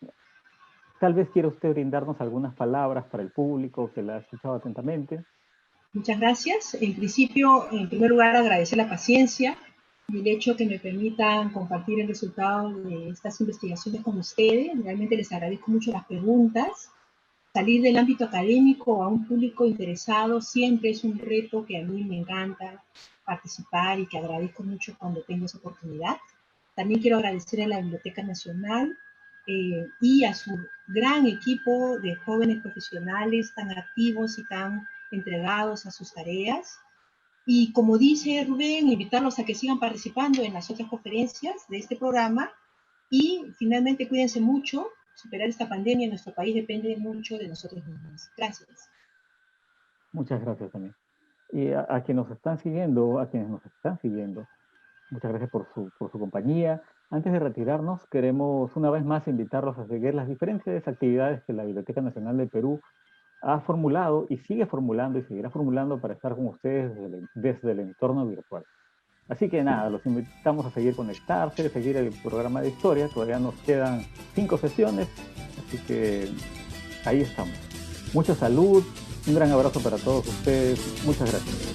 tal vez quiera usted brindarnos algunas palabras para el público que la ha escuchado atentamente. Muchas gracias. En principio, en primer lugar, agradecer la paciencia y el hecho que me permitan compartir el resultado de estas investigaciones con ustedes. Realmente les agradezco mucho las preguntas. Salir del ámbito académico a un público interesado siempre es un reto que a mí me encanta participar y que agradezco mucho cuando tengo esa oportunidad. También quiero agradecer a la Biblioteca Nacional y a su gran equipo de jóvenes profesionales tan activos y tan entregados a sus tareas. Y como dice Rubén, invitarlos a que sigan participando en las otras conferencias de este programa y finalmente cuídense mucho. Superar esta pandemia en nuestro país depende mucho de nosotros mismos. Gracias. Muchas gracias también. Y a quienes nos están siguiendo, muchas gracias por su compañía. Antes de retirarnos, queremos una vez más invitarlos a seguir las diferentes actividades que la Biblioteca Nacional del Perú ha formulado y sigue formulando y seguirá formulando para estar con ustedes desde el entorno virtual. Así que nada, los invitamos a seguir conectarse, a seguir el programa de historia. Todavía nos quedan 5 sesiones, así que ahí estamos. Mucha salud, un gran abrazo para todos ustedes. Muchas gracias.